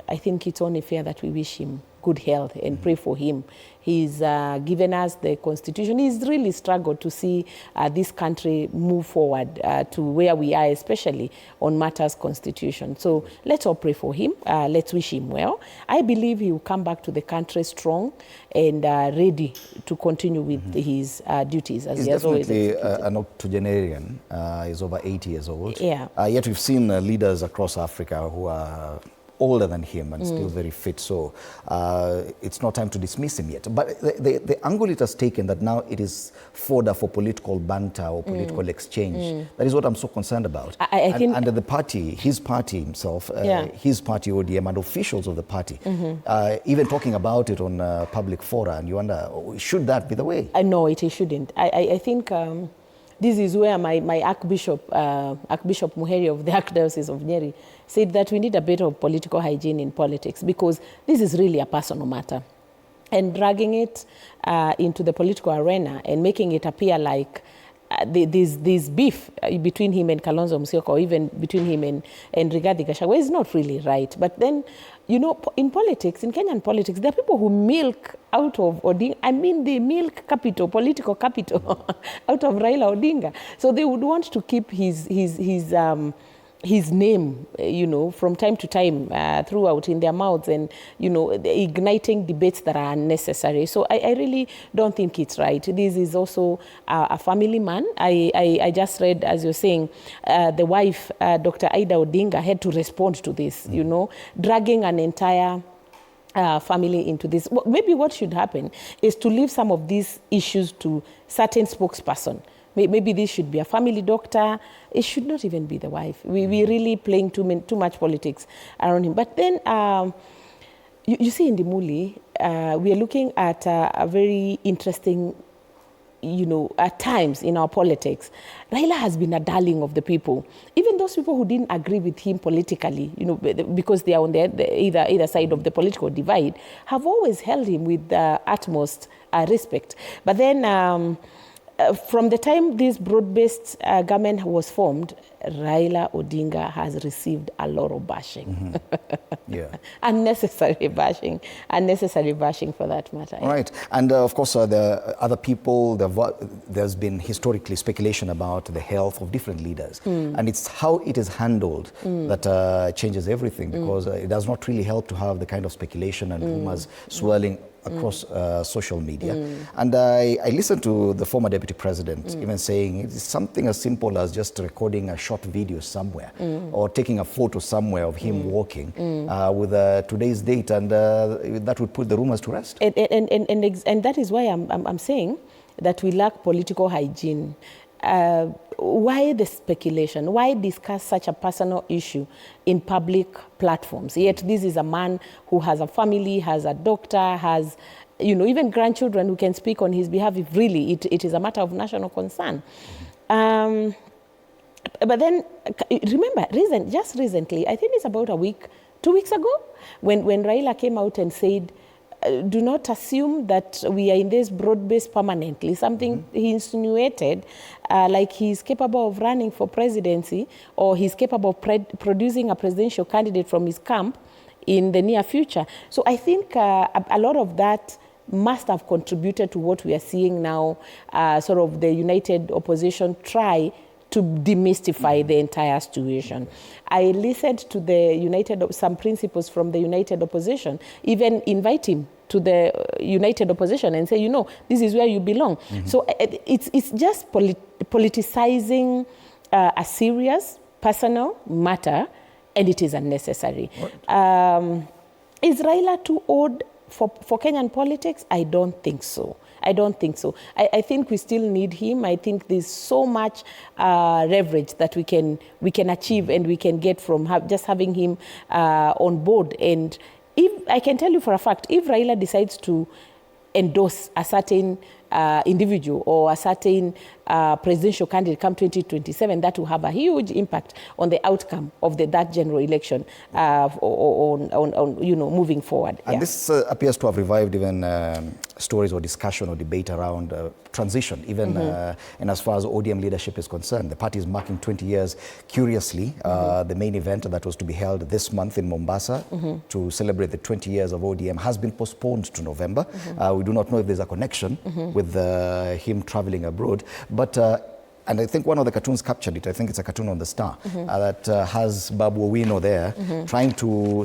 I think it's only fair that we wish him good health and pray for him. He's given us the constitution. He's really struggled to see this country move forward to where we are, especially on matters constitution. So let's all pray for him. Let's wish him well. I believe he will come back to the country strong and ready to continue with his duties as he has always executed. He's definitely an octogenarian. He's over 80 years old. Yeah. Yet we've seen leaders across Africa who are older than him and still very fit, so it's not time to dismiss him yet. But the angle it has taken that now it is fodder for political banter or political exchange, that is what I'm so concerned about. I think and the party, his party himself, his party ODM and officials of the party, even talking about it on public fora, and you wonder, should that be the way? No, it shouldn't. I think this is where my Archbishop Muheri of the Archdiocese of Nyeri said that we need a bit of political hygiene in politics, because this is really a personal matter. And dragging it into the political arena and making it appear like there's beef between him and Kalonzo Musyoka, or even between him and Rigathi Gachagua is not really right. But then, you know, in politics, in Kenyan politics, there are people who milk out of Odinga. I mean, they milk capital, political capital, out of Raila Odinga. So they would want to keep his name, you know, from time to time throughout in their mouths, and, you know, igniting debates that are unnecessary. So I really don't think it's right. This is also a family man. I just read, as you're saying, the wife, Dr. Ida Odinga, had to respond to this, you know, dragging an entire family into this. Maybe what should happen is to leave some of these issues to certain spokesperson. Maybe this should be a family doctor. It should not even be the wife. We're really playing too much politics around him. But then, you see in Ndimuli, we are looking at a very interesting, you know, at times in our politics. Raila has been a darling of the people. Even those people who didn't agree with him politically, you know, because they are on either side of the political divide, have always held him with the utmost respect. But then, from the time this broad-based government was formed, Raila Odinga has received a lot of bashing. Unnecessary bashing for that matter. Right, and of course there are other people, there's been historically speculation about the health of different leaders, and it's how it is handled that changes everything, because it does not really help to have the kind of speculation and rumors swirling across social media. And I listened to the former deputy president even saying it's something as simple as just recording a short video somewhere or taking a photo somewhere of him walking with today's date, and that would put the rumors to rest. And that is why I'm saying that we lack political hygiene. Why the speculation? Why discuss such a personal issue in public platforms? Yet this is a man who has a family, has a doctor, has, you know, even grandchildren who can speak on his behalf if really it is a matter of national concern. but then, remember, just recently, I think it's about a week, 2 weeks ago, when Raila came out and said, do not assume that we are in this broad-based permanently. Something he insinuated, like he's capable of running for presidency, or he's capable of producing a presidential candidate from his camp in the near future. So I think a lot of that must have contributed to what we are seeing now, sort of the united opposition try to demystify the entire situation. I listened to some principles from the united opposition, even invite him to the united opposition and say, you know, this is where you belong. So it's just politicizing a serious personal matter, and it is unnecessary. Is Raila too old for Kenyan politics? I don't think so. I don't think so. I think we still need him. I think there's so much leverage that we can achieve and we can get from just having him on board. And if I can tell you for a fact, if Raila decides to endorse a certain individual or a certain presidential candidate come 2027, that will have a huge impact on the outcome of that general election on moving forward. And this appears to have revived even stories or discussion or debate around transition, even and as far as ODM leadership is concerned. The party is marking 20 years. Curiously, the main event that was to be held this month in Mombasa to celebrate the 20 years of ODM has been postponed to November. We do not know if there's a connection with him traveling abroad. But, and I think one of the cartoons captured it. I think it's a cartoon on the Star that has Babu Owino there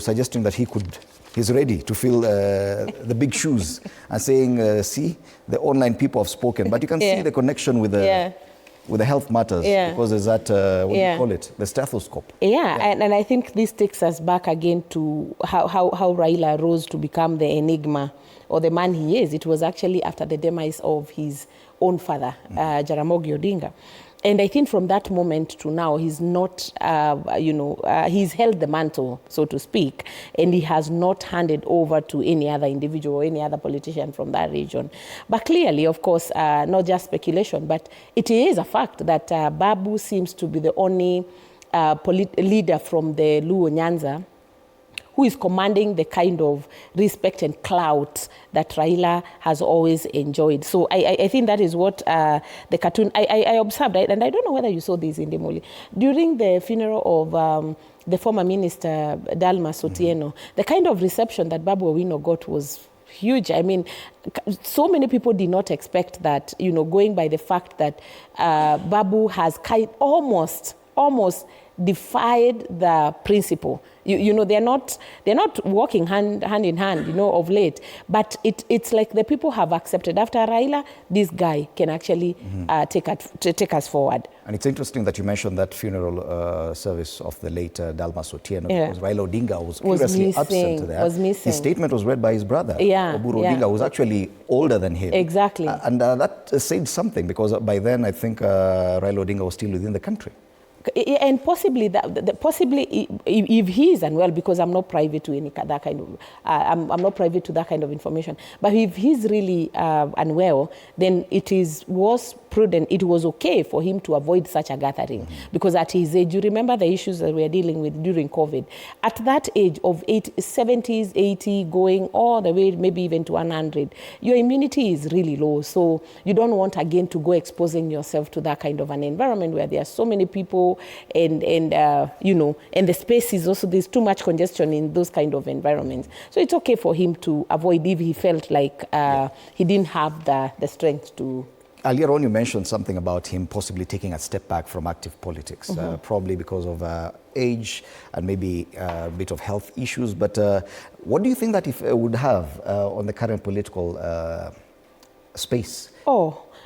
suggesting that he's ready to fill the big shoes and saying, see, the online people have spoken. But you can see the connection with the health matters because there's that, what do you call it, the stethoscope. And I think this takes us back again to how Raila rose to become the enigma or the man he is. It was actually after the demise of his own father, Jaramogi Odinga. And I think from that moment to now, he's not, he's held the mantle, so to speak, and he has not handed over to any other individual or any other politician from that region. But clearly, of course, not just speculation, but it is a fact that Babu seems to be the only leader from the Luo Nyanza who is commanding the kind of respect and clout that Raila has always enjoyed. So I think that is what the cartoon, I observed, and I don't know whether you saw this in Demoli. During the funeral of the former minister, Dalmas Otieno, the kind of reception that Babu Owino got was huge. I mean, so many people did not expect that, going by the fact that Babu has almost defied the principle. They're not walking hand in hand, of late. But it's like the people have accepted. After Raila, this guy can actually take us forward. And it's interesting that you mentioned that funeral service of the late Dalmas Otieno, because Raila Odinga was curiously absent there. His statement was read by his brother, Oburu Odinga, who was actually older than him. Exactly. And that said something, because by then I think Raila Odinga was still within the country. And possibly if he is unwell, because I'm not privy to that kind of, I'm not privy to that kind of information. But if he's really unwell, then was prudent. It was okay for him to avoid such a gathering, because at his age, you remember the issues that we are dealing with during COVID. At that age of 70s, 80, going all the way, maybe even to 100, your immunity is really low. So you don't want again to go exposing yourself to that kind of an environment where there are so many people. And the space is also, there's too much congestion in those kind of environments. So it's okay for him to avoid if he felt like he didn't have the strength to. Earlier on, you mentioned something about him possibly taking a step back from active politics, probably because of age and maybe a bit of health issues. But what do you think that it would have on the current political space?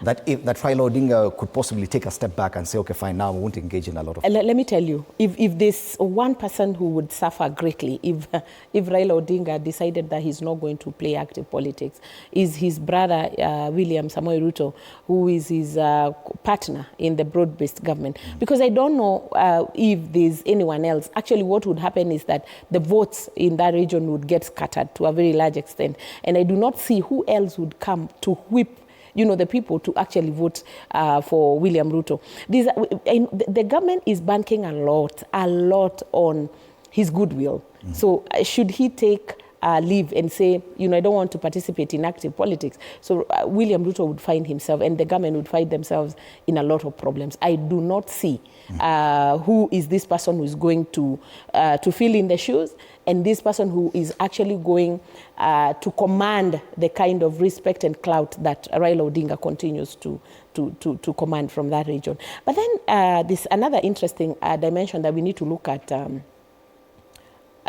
That Raila Odinga could possibly take a step back and say, okay, fine, now I won't engage in a lot of... Let me tell you, if there's one person who would suffer greatly if Raila Odinga decided that he's not going to play active politics, is his brother, William Samoei Ruto, who is his partner in the broad-based government. Because I don't know if there's anyone else. Actually, what would happen is that the votes in that region would get scattered to a very large extent. And I do not see who else would come to whip the people to actually vote for William Ruto. The government is banking a lot on his goodwill. So should he take leave and say, I don't want to participate in active politics. So William Ruto would find himself and the government would find themselves in a lot of problems. I do not see who is this person who is going to fill in the shoes and this person who is actually going to command the kind of respect and clout that Raila Odinga continues to command from that region. But then this another interesting dimension that we need to look at,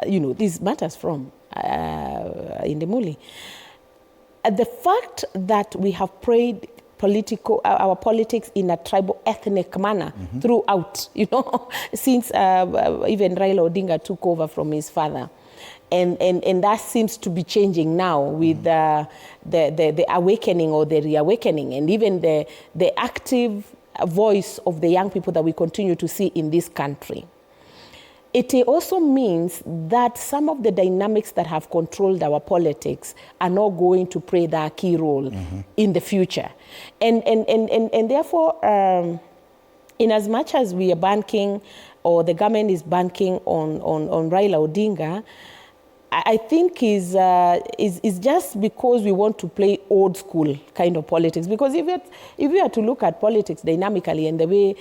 these matters from in the Muli. The fact that we have prayed our politics in a tribal ethnic manner throughout, since even Raila Odinga took over from his father. And that seems to be changing now with the awakening or the reawakening and even the active voice of the young people that we continue to see in this country. It also means that some of the dynamics that have controlled our politics are not going to play that key role in the future. And therefore, in as much as we are banking or the government is banking on Raila Odinga, I think is just because we want to play old school kind of politics. Because if we are to look at politics dynamically and the way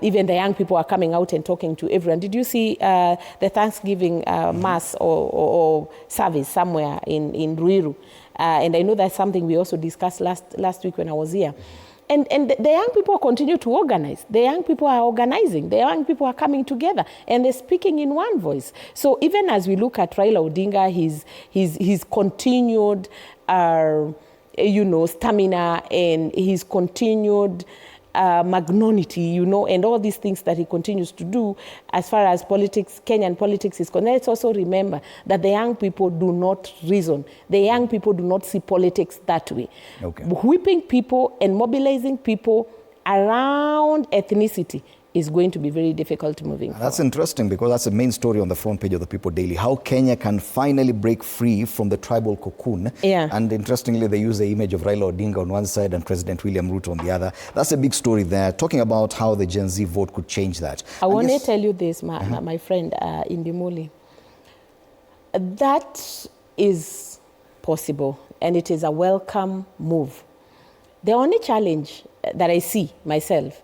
even the young people are coming out and talking to everyone, did you see the Thanksgiving mass or service somewhere in Ruiru? And I know that's something we also discussed last week when I was here. And the young people continue to organize. The young people are organizing. The young people are coming together and they're speaking in one voice. So even as we look at Raila Odinga, his continued, stamina and his continued magnanimity, and all these things that he continues to do as far as politics, Kenyan politics is concerned. Let's also remember that the young people do not reason. The young people do not see politics that way. Okay. Whipping people and mobilizing people around ethnicity is going to be very difficult moving forward. That's interesting because that's the main story on the front page of the People Daily, how Kenya can finally break free from the tribal cocoon. Yeah. And interestingly, they use the image of Raila Odinga on one side and President William Ruto on the other. That's a big story there, talking about how the Gen Z vote could change that. I want to tell you this, my friend Indimuli. That is possible and it is a welcome move. The only challenge that I see myself,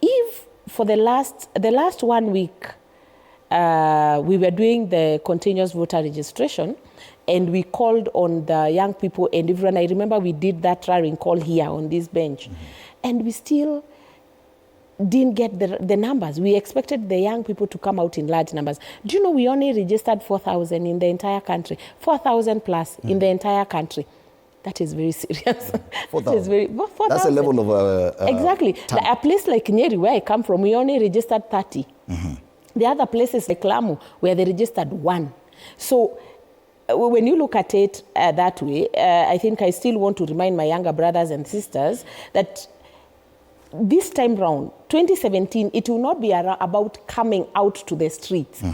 if for the last 1 week, we were doing the continuous voter registration and we called on the young people and everyone, I remember we did that rallying call here on this bench and we still didn't get the numbers. We expected the young people to come out in large numbers. Do you know we only registered 4,000 in the entire country, 4,000 plus in the entire country. That is very serious. 4,000. That's a level of... exactly. A place like Nyeri, where I come from, we only registered 30. The other places like Lamu, where they registered 1. So when you look at it that way, I think I still want to remind my younger brothers and sisters that this time round, 2017, it will not be about coming out to the streets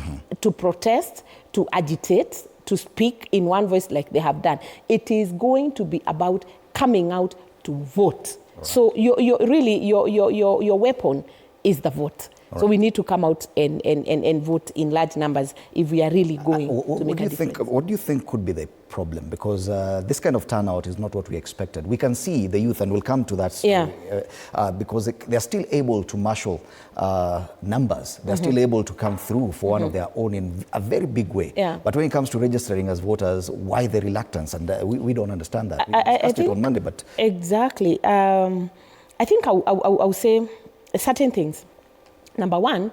to protest, to agitate, to speak in one voice like they have done. It is going to be about coming out to vote. Right. So your weapon is the vote. Right. So we need to come out and vote in large numbers if we are really going to make a difference. What do you think could be the problem? Because this kind of turnout is not what we expected. We can see the youth, and we'll come to that story, because they're still able to marshal numbers. They're still able to come through for one of their own in a very big way. Yeah. But when it comes to registering as voters, why the reluctance? And we don't understand that. We discussed it on Monday, but... Exactly. I think I'll say certain things. Number one,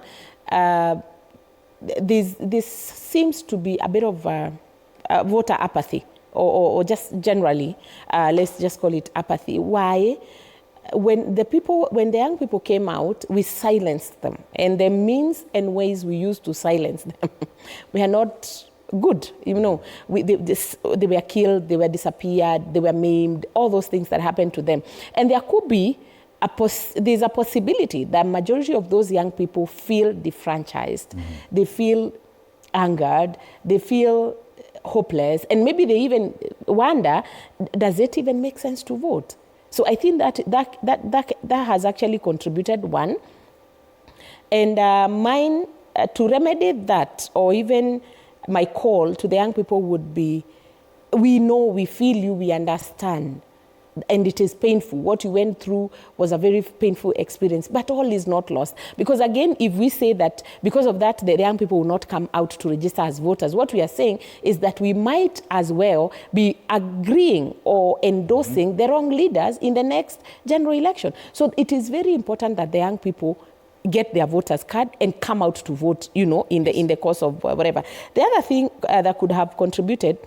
this seems to be a bit of voter apathy, or just generally, let's just call it apathy. Why? When the young people came out, we silenced them, and the means and ways we used to silence them were not good. They were killed, they were disappeared, they were maimed, all those things that happened to them, and there could be there's a possibility that majority of those young people feel defranchised, they feel angered, they feel hopeless, and maybe they even wonder, does it even make sense to vote? So I think that has actually contributed, one. And mine, to remedy that, or even my call to the young people would be, we know, we feel you, we understand. And it is painful. What you went through was a very painful experience, but all is not lost. Because again, if we say that because of that, the young people will not come out to register as voters, what we are saying is that we might as well be agreeing or endorsing the wrong leaders in the next general election. So it is very important that the young people get their voters card and come out to vote, in the course of whatever. The other thing that could have contributed,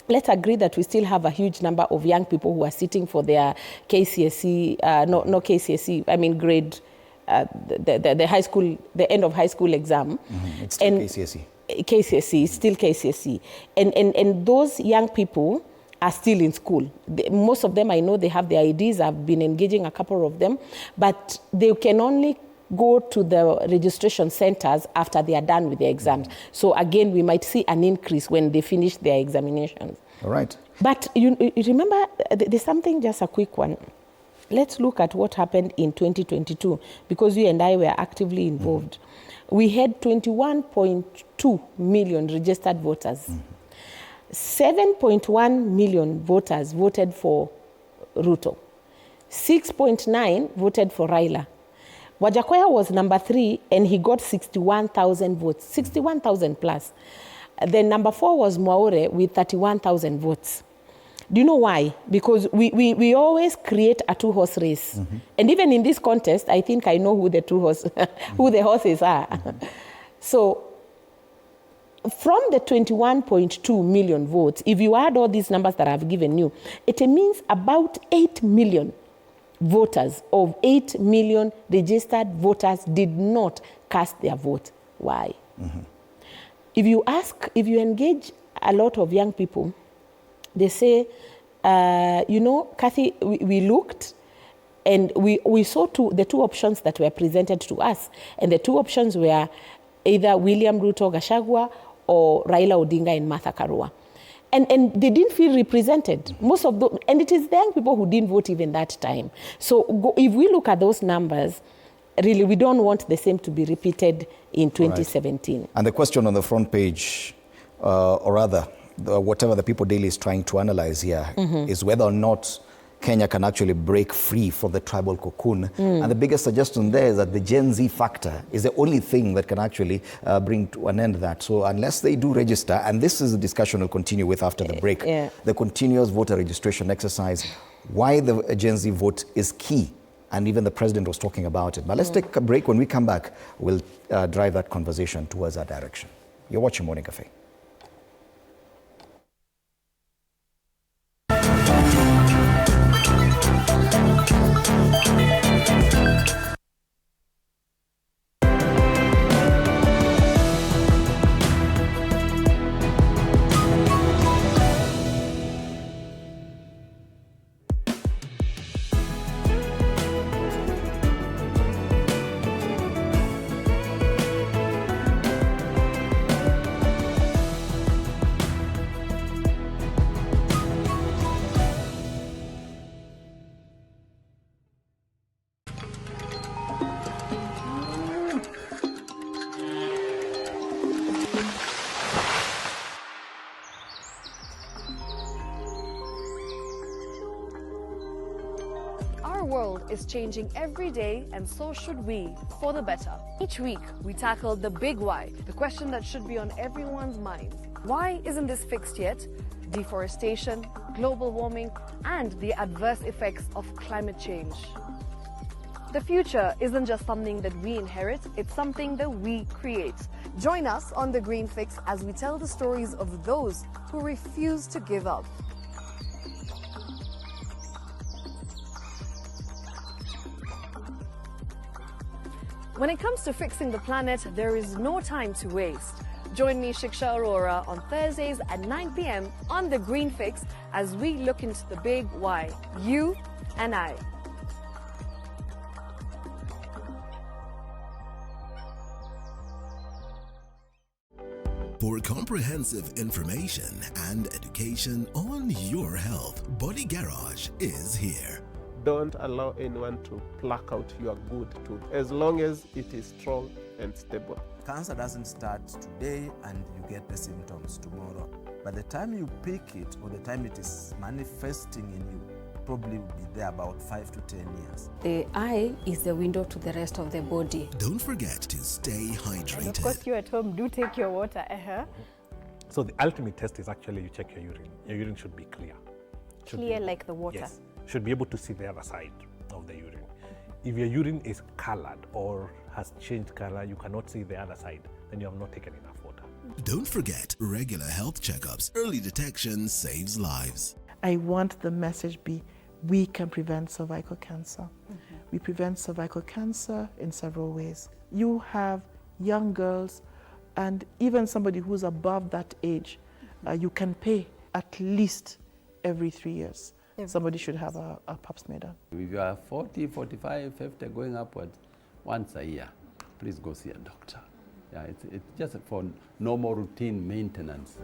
let's agree that we still have a huge number of young people who are sitting for their KCSE, not KCSE, I mean grade, the high school, the end of high school exam. It's still KCSE. KCSE, still KCSE. And those young people are still in school. Most of them, I know they have their IDs. I've been engaging a couple of them, but they can only go to the registration centers after they are done with their exams. So again, we might see an increase when they finish their examinations. All right. But you remember, there's something, just a quick one. Let's look at what happened in 2022, because you and I were actively involved. We had 21.2 million registered voters. 7.1 million voters voted for Ruto. 6.9 voted for Raila. Wajakoya was number 3, and he got 61,000 votes, 61,000 plus. Then number 4 was Mwaure with 31,000 votes. Do you know why? Because we always create a two-horse race. And even in this contest, I think I know who the who the horses are. So from the 21.2 million votes, if you add all these numbers that I've given you, it means about 8 million voters of 8 million registered voters did not cast their vote. Why? If you engage a lot of young people, they say, Kathy, we looked and we saw the two options that were presented to us. And the two options were either William Ruto Gachagua or Raila Odinga and Martha Karua. And they didn't feel represented. Most of them, and it is the young people who didn't vote even that time. So if we look at those numbers, really, we don't want the same to be repeated in 2017. Right. And the question on the front page, or rather, whatever the People Daily is trying to analyze here, is whether or not Kenya can actually break free from the tribal cocoon. And the biggest suggestion there is that the Gen Z factor is the only thing that can actually bring to an end that. So unless they do register, and this is a discussion we'll continue with after the break, the continuous voter registration exercise, why the Gen Z vote is key. And even the president was talking about it. But let's take a break. When we come back, we'll drive that conversation towards that direction. You're watching Morning Cafe. Our world is changing every day, and so should we, for the better. Each week, we tackle the big why, the question that should be on everyone's minds. Why isn't this fixed yet? Deforestation, global warming, and the adverse effects of climate change. The future isn't just something that we inherit, it's something that we create. Join us on The Green Fix as we tell the stories of those who refuse to give up. When it comes to fixing the planet, there is no time to waste. Join me, Shiksha Arora, on Thursdays at 9 p.m. on The Green Fix as we look into the big why, you and I. For comprehensive information and education on your health, Body Garage is here. Don't allow anyone to pluck out your good tooth, as long as it is strong and stable. Cancer doesn't start today and you get the symptoms tomorrow. By the time you pick it or the time it is manifesting in you, probably will be there about 5 to 10 years. The eye is the window to the rest of the body. Don't forget to stay hydrated. And of course, you at home, do take your water. So the ultimate test is actually you check your urine. Your urine should be clear. Clear like the water. Yes, should be able to see the other side of the urine. If your urine is colored or has changed color, you cannot see the other side, then you have not taken enough water. Don't forget regular health checkups. Early detection saves lives. I want the message be, we can prevent cervical cancer. We prevent cervical cancer in several ways. You have young girls and even somebody who's above that age, you can pay at least every 3 years. Somebody should have a pap smear done. If you are 40, 45, 50, going upwards, once a year, please go see a doctor. Yeah, it's just for normal routine maintenance.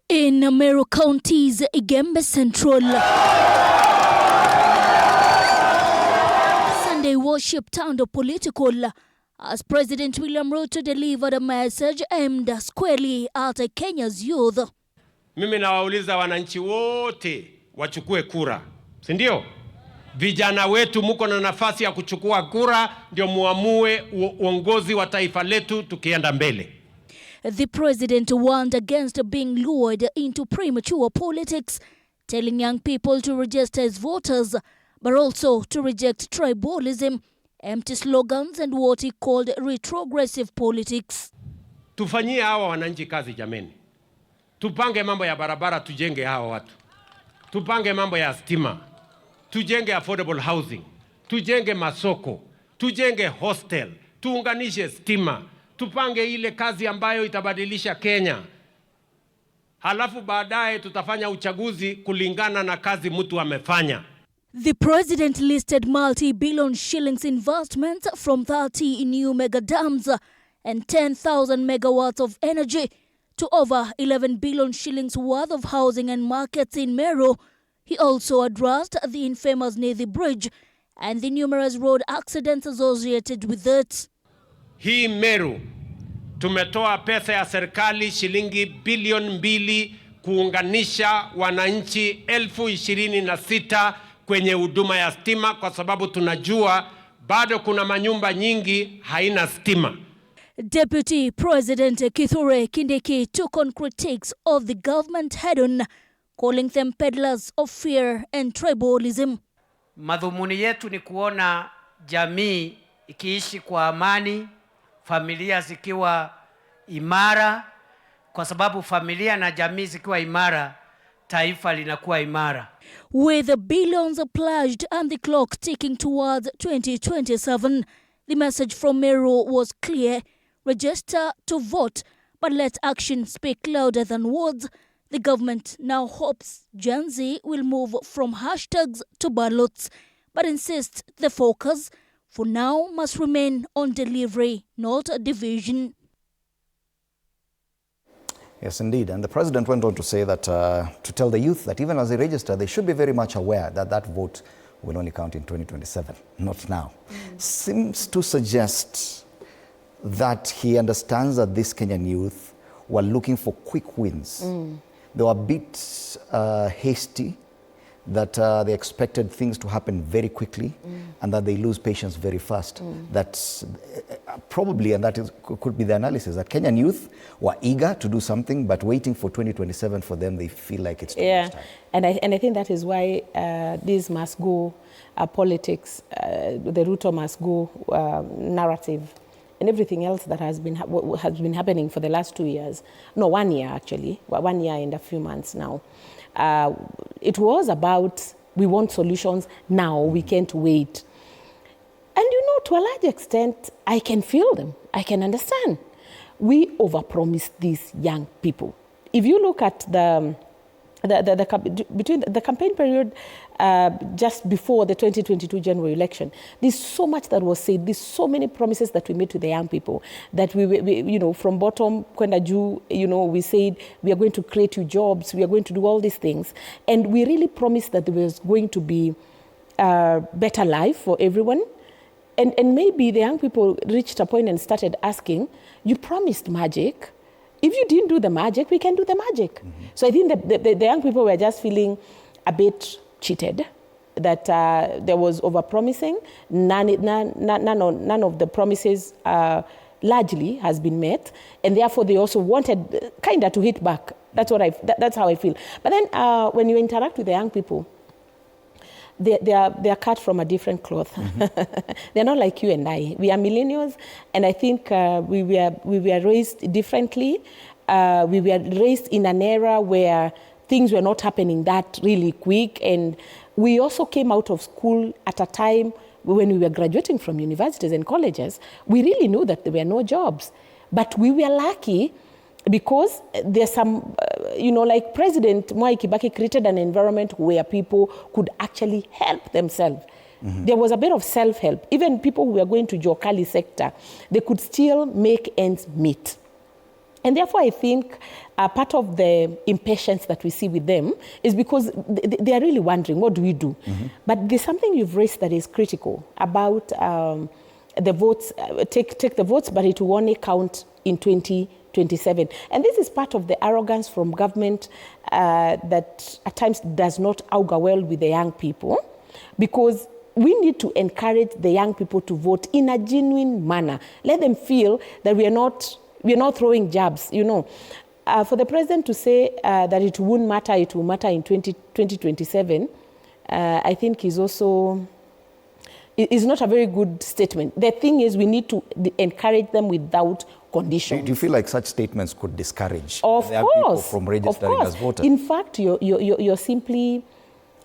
In Meru County's Igembe Central, Sunday worship turned political as President William Ruto delivered a message aimed squarely at Kenya's youth. Mimi nawauliza wananchi wote wachukue kura, si ndio? Vijana wetu muko na nafasi ya kuchukua kura ndio muamue uongozi wa taifa letu tukienda mbele. The president warned against being lured into premature politics, telling young people to register as voters, but also to reject tribalism, empty slogans and what he called retrogressive politics. Tufanyie hawa wananchi kazi jameni. Tupange mambo ya barabara, tujenge hawa watu. Tupange mambo ya stima. Tujenge affordable housing. Tujenge masoko. Tujenge hostel. Tuunganishe stima. Tupange ile kazi ambayo itabadilisha Kenya. Halafu baadaye tutafanya uchaguzi kulingana na kazi mtu amefanya. The president listed multi-billion shillings investments from 30 new mega dams and 10,000 megawatts of energy to over 11 billion shillings worth of housing and markets in Meru. He also addressed the infamous Nithi Bridge and the numerous road accidents associated with it. Hii Meru tumetoa pesa ya serikali shilingi bilioni 2 kuunganisha wananchi 26,000 kwenye huduma ya stima kwa sababu tunajua bado kuna manyumba nyingi haina stima. Deputy President Kithure Kindiki took on critiques of the government head-on, calling them peddlers of fear and tribalism. Madhumuni yetu ni kuona jamii ikiishi kwa amani, familia zikiwa imara, kwa sababu familia na jamii zikiwa imara, taifa linakuwa imara. With billions pledged and the clock ticking towards 2027, the message from Meru was clear: register to vote, but let action speak louder than words. The government now hopes Gen Z will move from hashtags to ballots, but insists the focus for now must remain on delivery, not division. Yes, indeed. And the president went on to say that, to tell the youth that even as they register, they should be very much aware that that vote will only count in 2027, not now. Seems to suggest that he understands that this Kenyan youth were looking for quick wins. They were a bit hasty, that they expected things to happen very quickly and that they lose patience very fast. That's probably, and that could be the analysis, that Kenyan youth were eager to do something, but waiting for 2027 for them, they feel like it's too much time. And I think that is why this must go politics, the Ruto must go narrative, and everything else that has been happening for the last 2 years. No, 1 year actually, 1 year and a few months now. It was about, we want solutions now, we can't wait. And you know, to a large extent, I can feel them, I can understand. We overpromised these young people. If you look at the between the campaign period just before the 2022 general election, there's so much that was said. There's so many promises that we made to the young people that we you know, from bottom kwenda juu, you know, we said we are going to create you jobs, we are going to do all these things, and we really promised that there was going to be a better life for everyone. And maybe the young people reached a point and started asking, you promised magic. If you didn't do the magic, we can do the magic. So I think the young people were just feeling a bit cheated, that there was over-promising. None of the promises largely has been met, and therefore they also wanted kind of to hit back. That's how I feel. But then when you interact with the young people, they are cut from a different cloth. They're not like you and I. We are millennials, and I think we were raised differently. We were raised in an era where things were not happening that really quick, and we also came out of school at a time when we were graduating from universities and colleges. We really knew that there were no jobs, but we were lucky because there's some, you know, like President Mwai Kibaki created an environment where people could actually help themselves. There was a bit of self-help. Even people who were going to Jokali sector, they could still make ends meet. And therefore, I think part of the impatience that we see with them is because they are really wondering, what do we do? But there's something you've raised that is critical about the votes, take the votes, but it will only count in 2027. And this is part of the arrogance from government that at times does not augur well with the young people, because we need to encourage the young people to vote in a genuine manner. Let them feel that we are not throwing jabs, you know. For the president to say that it won't matter, it will matter in 2027, I think is also is not a very good statement. The thing is, we need to encourage them without conditions. Do you feel like such statements could discourage of young people from registering as voters? In fact, you're simply,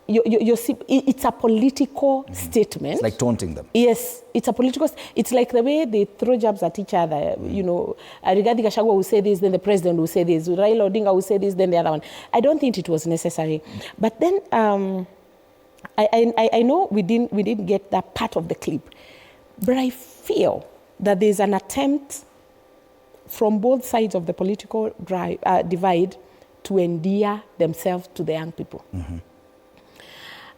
it's a political statement. It's like taunting them. Yes, it's a political, it's like the way they throw jabs at each other. You know, Rigathi Gachagua will say this, then the president will say this. Raila Odinga will say this, then the other one. I don't think it was necessary. But then, I know we didn't get that part of the clip, but I feel that there's an attempt from both sides of the political divide to endear themselves to the young people.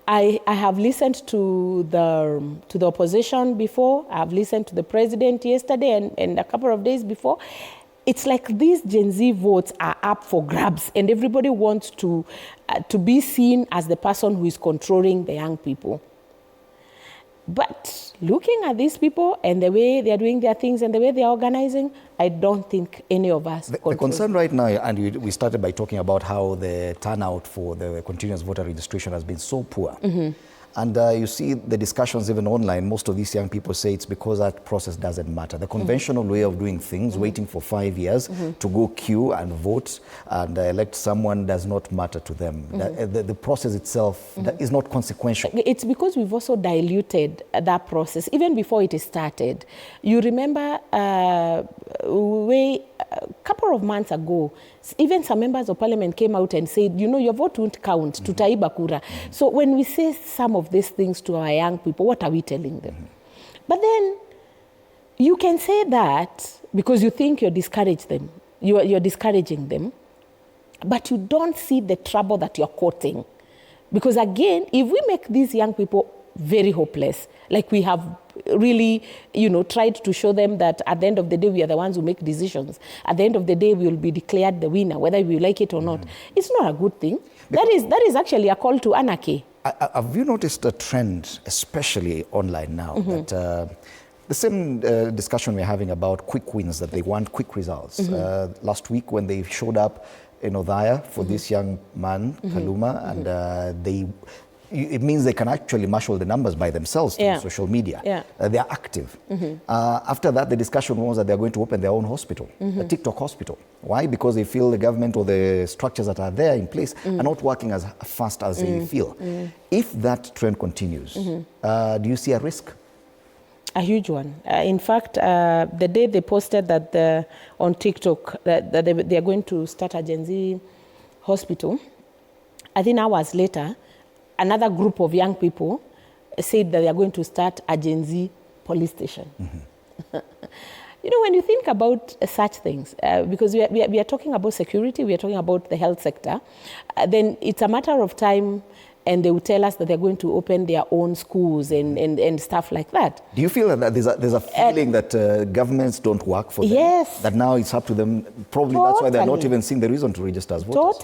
I have listened to the opposition before. I've listened to the president yesterday and a couple of days before. It's like these Gen Z votes are up for grabs, and everybody wants to be seen as the person who is controlling the young people. But looking at these people and the way they are doing their things and the way they are organizing, I don't think any of us The concern right now, and we started by talking about how the turnout for the continuous voter registration has been so poor. And you see the discussions even online, most of these young people say it's because that process doesn't matter. The conventional way of doing things, waiting for 5 years to go queue and vote and elect someone does not matter to them. The process itself is not consequential. It's because we've also diluted that process, even before it started. You remember a couple of months ago, even some members of parliament came out and said, you know, your vote won't count, tutaiba kura. So when we say some of these things to our young people, what are we telling them? But then you can say that because you think you're discouraging them, but you don't see the trouble that you're courting. Because again, if we make these young people very hopeless, like we have really, you know, tried to show them that at the end of the day, we are the ones who make decisions. At the end of the day, we will be declared the winner, whether we like it or not. It's not a good thing. That is actually a call to anarchy. Have you noticed a trend, especially online now, that the same discussion we're having about quick wins, that they want quick results. Last week when they showed up in Othaya for this young man, Kaluma, and it means they can actually marshal the numbers by themselves through social media. They are active. After that, the discussion was that they're going to open their own hospital, a TikTok hospital. Why? Because they feel the government or the structures that are there in place are not working as fast as they feel. If that trend continues, do you see a risk? A huge one. In fact, the day they posted that on TikTok that they are going to start a Gen Z hospital, I think hours later, another group of young people said that they are going to start a Gen Z police station. You know, when you think about such things, because we are talking about security, we are talking about the health sector, then it's a matter of time, and they will tell us that they're going to open their own schools and stuff like that. Do you feel that there's a feeling that governments don't work for them? Yes. That now it's up to them. Probably that's why they're not even seeing the reason to register as voters.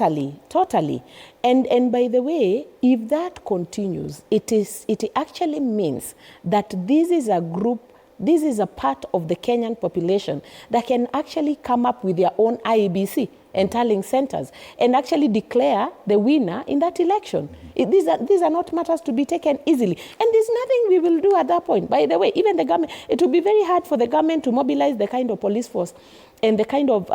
Totally. And by the way, if that continues, it actually means that this is a group, this is a part of the Kenyan population that can actually come up with their own IEBC and tallying centers and actually declare the winner in that election. These are not matters to be taken easily. And there's nothing we will do at that point. By the way, even the government, it will be very hard for the government to mobilize the kind of police force and the kind of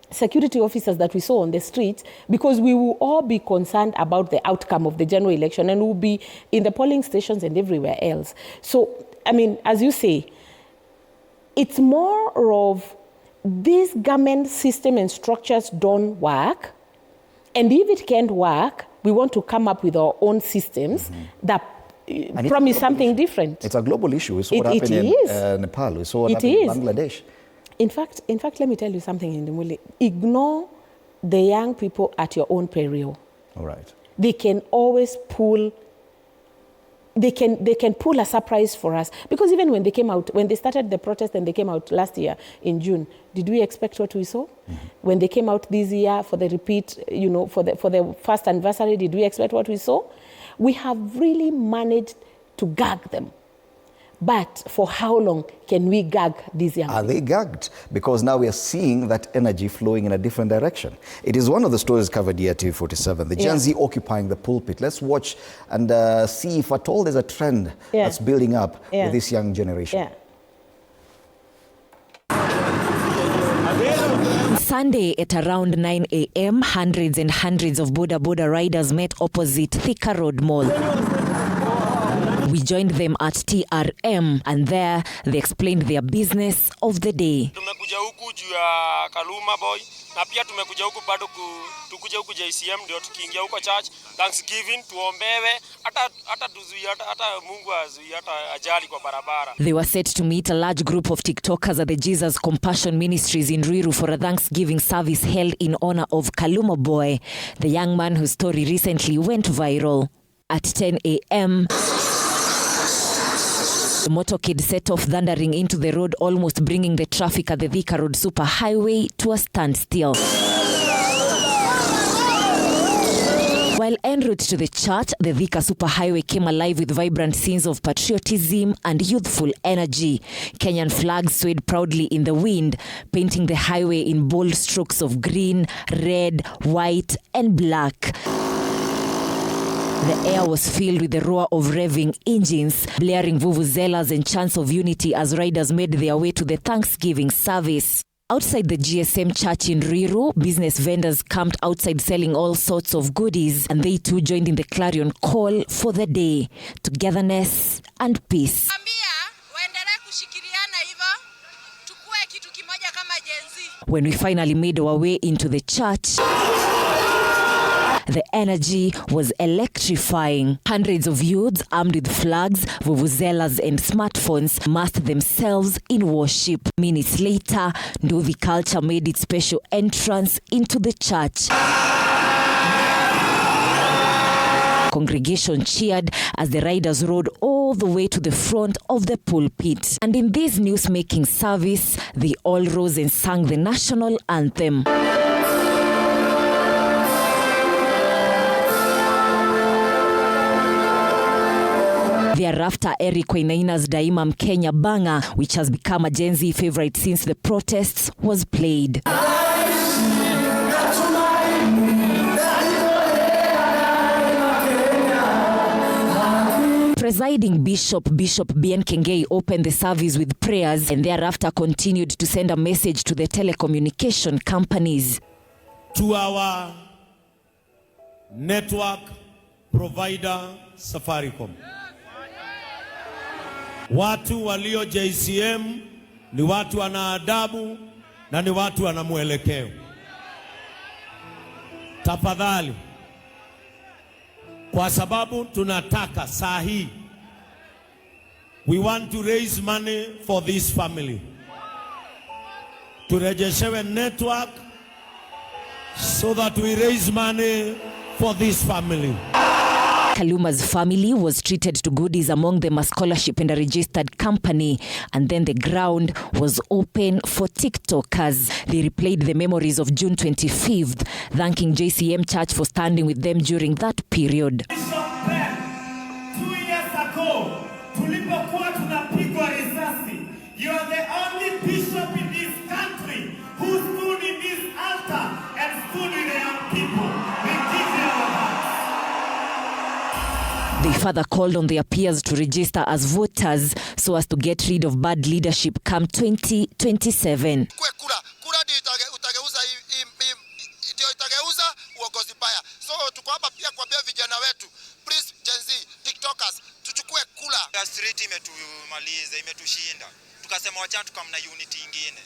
security officers that we saw on the streets, because we will all be concerned about the outcome of the general election, and we'll be in the polling stations and everywhere else. So, I mean, as you say, it's more of this government system and structures don't work. And if it can't work, we want to come up with our own systems that promise something different. It's a global issue. We saw what happened in Nepal. We saw what happened in Bangladesh. In fact, let me tell you something, Indimuli. Ignore the young people at your own peril. All right. They can always pull. They can pull a surprise for us, because even when they came out, when they started the protest and they came out last year in June, did we expect what we saw? When they came out this year for the repeat, you know, for the first anniversary, did we expect what we saw? We have really managed to gag them. But for how long can we gag these young people? Are they gagged? Because now we are seeing that energy flowing in a different direction. It is one of the stories covered here at TV47, the Gen Z occupying the pulpit. Let's watch and see if at all there's a trend that's building up with this young generation. Sunday at around 9 a.m., hundreds and hundreds of boda riders met opposite Thika Road Mall. We joined them at TRM, and there they explained their business of the day. Tumekuja huku juu ya Kaluma boy, na pia tumekuja huku bado tukuje huku JCM ndio tukiingia huko church Thanksgiving tuombewe hata tuzuia hata Mungu azuia hata ajali kwa barabara. They were set to meet a large group of TikTokers at the Jesus Compassion Ministries in Ruiru for a Thanksgiving service held in honor of Kaluma Boy, the young man whose story recently went viral. At 10 a.m., the motorcade set off thundering into the road, almost bringing the traffic at the Thika Road Superhighway to a standstill. While en route to the church, the Thika Superhighway came alive with vibrant scenes of patriotism and youthful energy. Kenyan flags swayed proudly in the wind, painting the highway in bold strokes of green, red, white, and black. The air was filled with the roar of revving engines, blaring vuvuzelas and chants of unity as riders made their way to the Thanksgiving service. Outside the GSM church in Ruiru, business vendors camped outside selling all sorts of goodies, and they too joined in the clarion call for the day: togetherness and peace. When we finally made our way into the church, the energy was electrifying. Hundreds of youths armed with flags, vuvuzelas and smartphones massed themselves in worship. Minutes later, Ndovi culture made its special entrance into the church. Congregation cheered as the riders rode all the way to the front of the pulpit. And in this news-making service, they all rose and sang the national anthem. Thereafter, Eric Wainaina's Daima Mkenya banger, which has become a Gen Z favorite since the protests, was played. Presiding Bishop Bien Kengei opened the service with prayers and thereafter continued to send a message to the telecommunication companies. To our network provider Safaricom. Watu walio JCM ni watu wana adabu na ni watu wana mwelekeo. Tafadhali kwa sababu tunataka saa hii, we want to raise money for this family. Turejeshewe network so that we raise money for this family. Kaluma's family was treated to goodies, among them a scholarship and a registered company, and then the ground was open for TikTokers. They replayed the memories of June 25th, thanking JCM Church for standing with them during that period. 2 years ago, tulipokuwa tunapigwa risasi, you are the only bishop in this country who stood in this altar and stood with the young people. We give you our hearts. They further called on their peers to register as voters so as to get rid of bad leadership come 2027. So tuko hapa pia kuambia vijana wetu, please Gen Z, TikTokers, tuchukue kula. Street imetumaliza, imetushinda. Tukasema wachana tukamna unity ingine.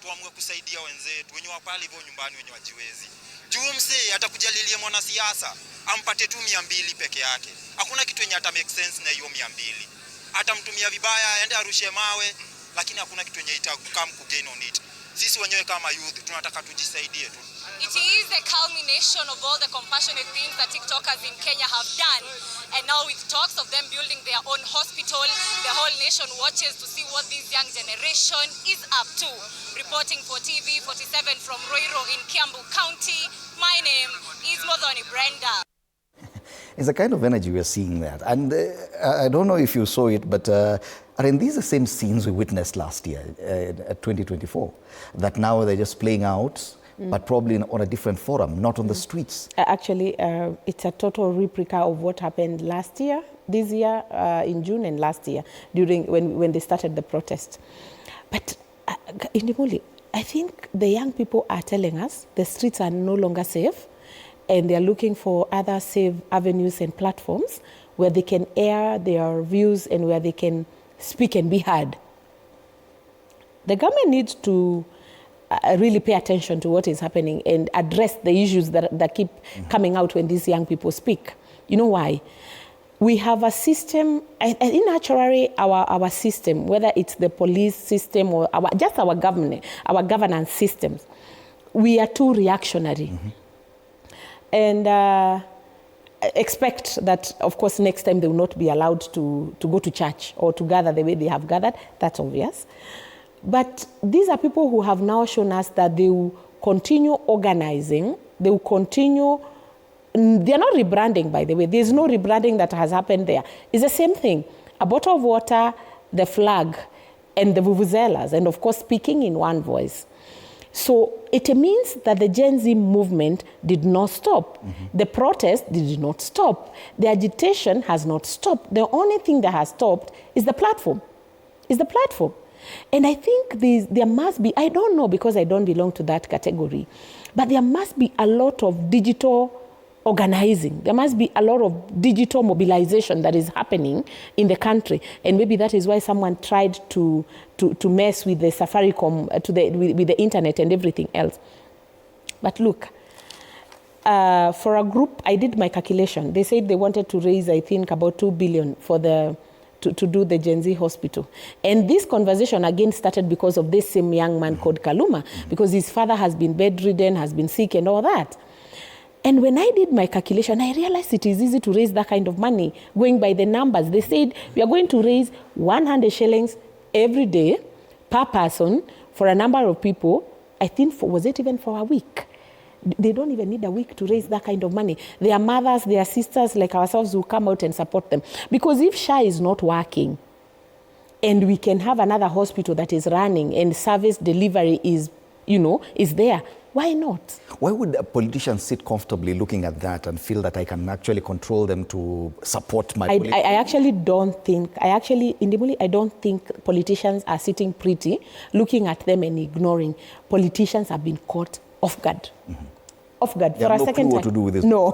Tuamue kusaidia wenzetu, wenye wapali hivyo nyumbani wenye wajiwezi. Juu msee atakujalilia mwanasiasa, ampate tu 200 peke yake. Hakuna kitu yenye ata make sense na hiyo 200. Atamtumia vibaya, aende arushe mawe, lakini hakuna kitu yenye itakam ku gain on it. Sisi wenyewe kama youth tunataka tujisaidie tu. It is the culmination of all the compassionate things that TikTokers in Kenya have done, and now with talks of them building their own hospital, the whole nation watches to see what this young generation is up to. Reporting for TV47 from Ruto in Kiambu County, my name is Modhoni Brenda. It's a kind of energy we're seeing there. And I don't know if you saw it, but these are the same scenes we witnessed last year at 2024, that now they're just playing out, but probably on a different forum, not on the streets. Actually, it's a total replica of what happened last year, this year, in June, and last year, during when they started the protest. But Indimuli, I think the young people are telling us the streets are no longer safe, and they're looking for other safe avenues and platforms where they can air their views and where they can speak and be heard. The government needs to really pay attention to what is happening and address the issues that keep coming out when these young people speak. You know why? We have a system, and naturally our system, whether it's the police system or just our government, our governance systems, we are too reactionary. And expect that, of course, next time they will not be allowed to go to church or to gather the way they have gathered. That's obvious. But these are people who have now shown us that they will continue organizing. They will continue. They're not rebranding, by the way. There's no rebranding that has happened there. It's the same thing. A bottle of water, the flag, and the vuvuzelas, and of course, speaking in one voice. So it means that the Gen Z movement did not stop. The protest did not stop. The agitation has not stopped. The only thing that has stopped is the platform. And I think there must be, I don't know because I don't belong to that category, but there must be a lot of digital organizing. There must be a lot of digital mobilization that is happening in the country. And maybe that is why someone tried to mess with the Safaricom, with the internet and everything else. But look, for a group, I did my calculation. They said they wanted to raise, I think, about 2 billion for to do the Gen Z hospital. And this conversation again started because of this same young man called Kaluma, because his father has been bedridden, has been sick and all that. And when I did my calculation, I realized it is easy to raise that kind of money. Going by the numbers, they said we are going to raise 100 shillings every day per person for a number of people. I think, was it even for a week? They don't even need a week to raise that kind of money. Their mothers, their sisters like ourselves will come out and support them. Because if SHA is not working and we can have another hospital that is running and service delivery is there, why not? Why would a politician sit comfortably looking at that and feel that I can actually control them to support my politics? I actually don't think, I don't think politicians are sitting pretty, looking at them and ignoring. Politicians have been caught off guard. off guard They for have a no second clue time. what to do with this. No,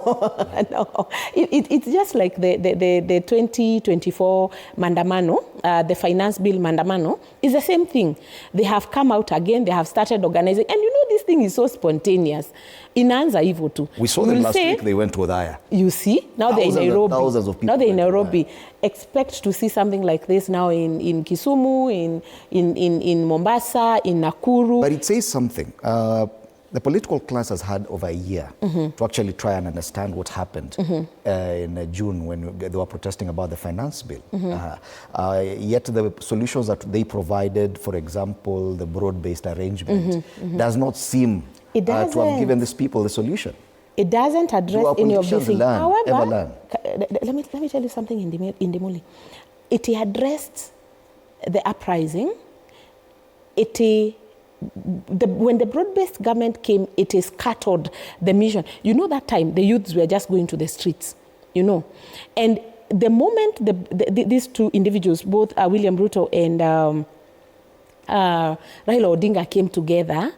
no. It's just like the 2024 Mandamano, the finance bill Mandamano, is the same thing. They have come out again, they have started organizing, and you know this thing is so spontaneous. Inaanza hivyo tu. We saw them last week, they went to Odhaya. You see, now they're in Nairobi. Thousands of people. Now they're in Nairobi. Expect to see something like this now in Kisumu, in Mombasa, in Nakuru. But it says something. The political class has had over a year to actually try and understand what happened in June when they were protesting about the finance bill. Yet the solutions that they provided, for example, the broad-based arrangement, does not seem to have given these people the solution. It doesn't address any of these things. However, let me tell you something in Demoli. It addressed the uprising. When the broad-based government came, it scattered the mission. You know that time, the youths were just going to the streets, you know. And the moment these two individuals, both William Ruto and Raila Odinga came together,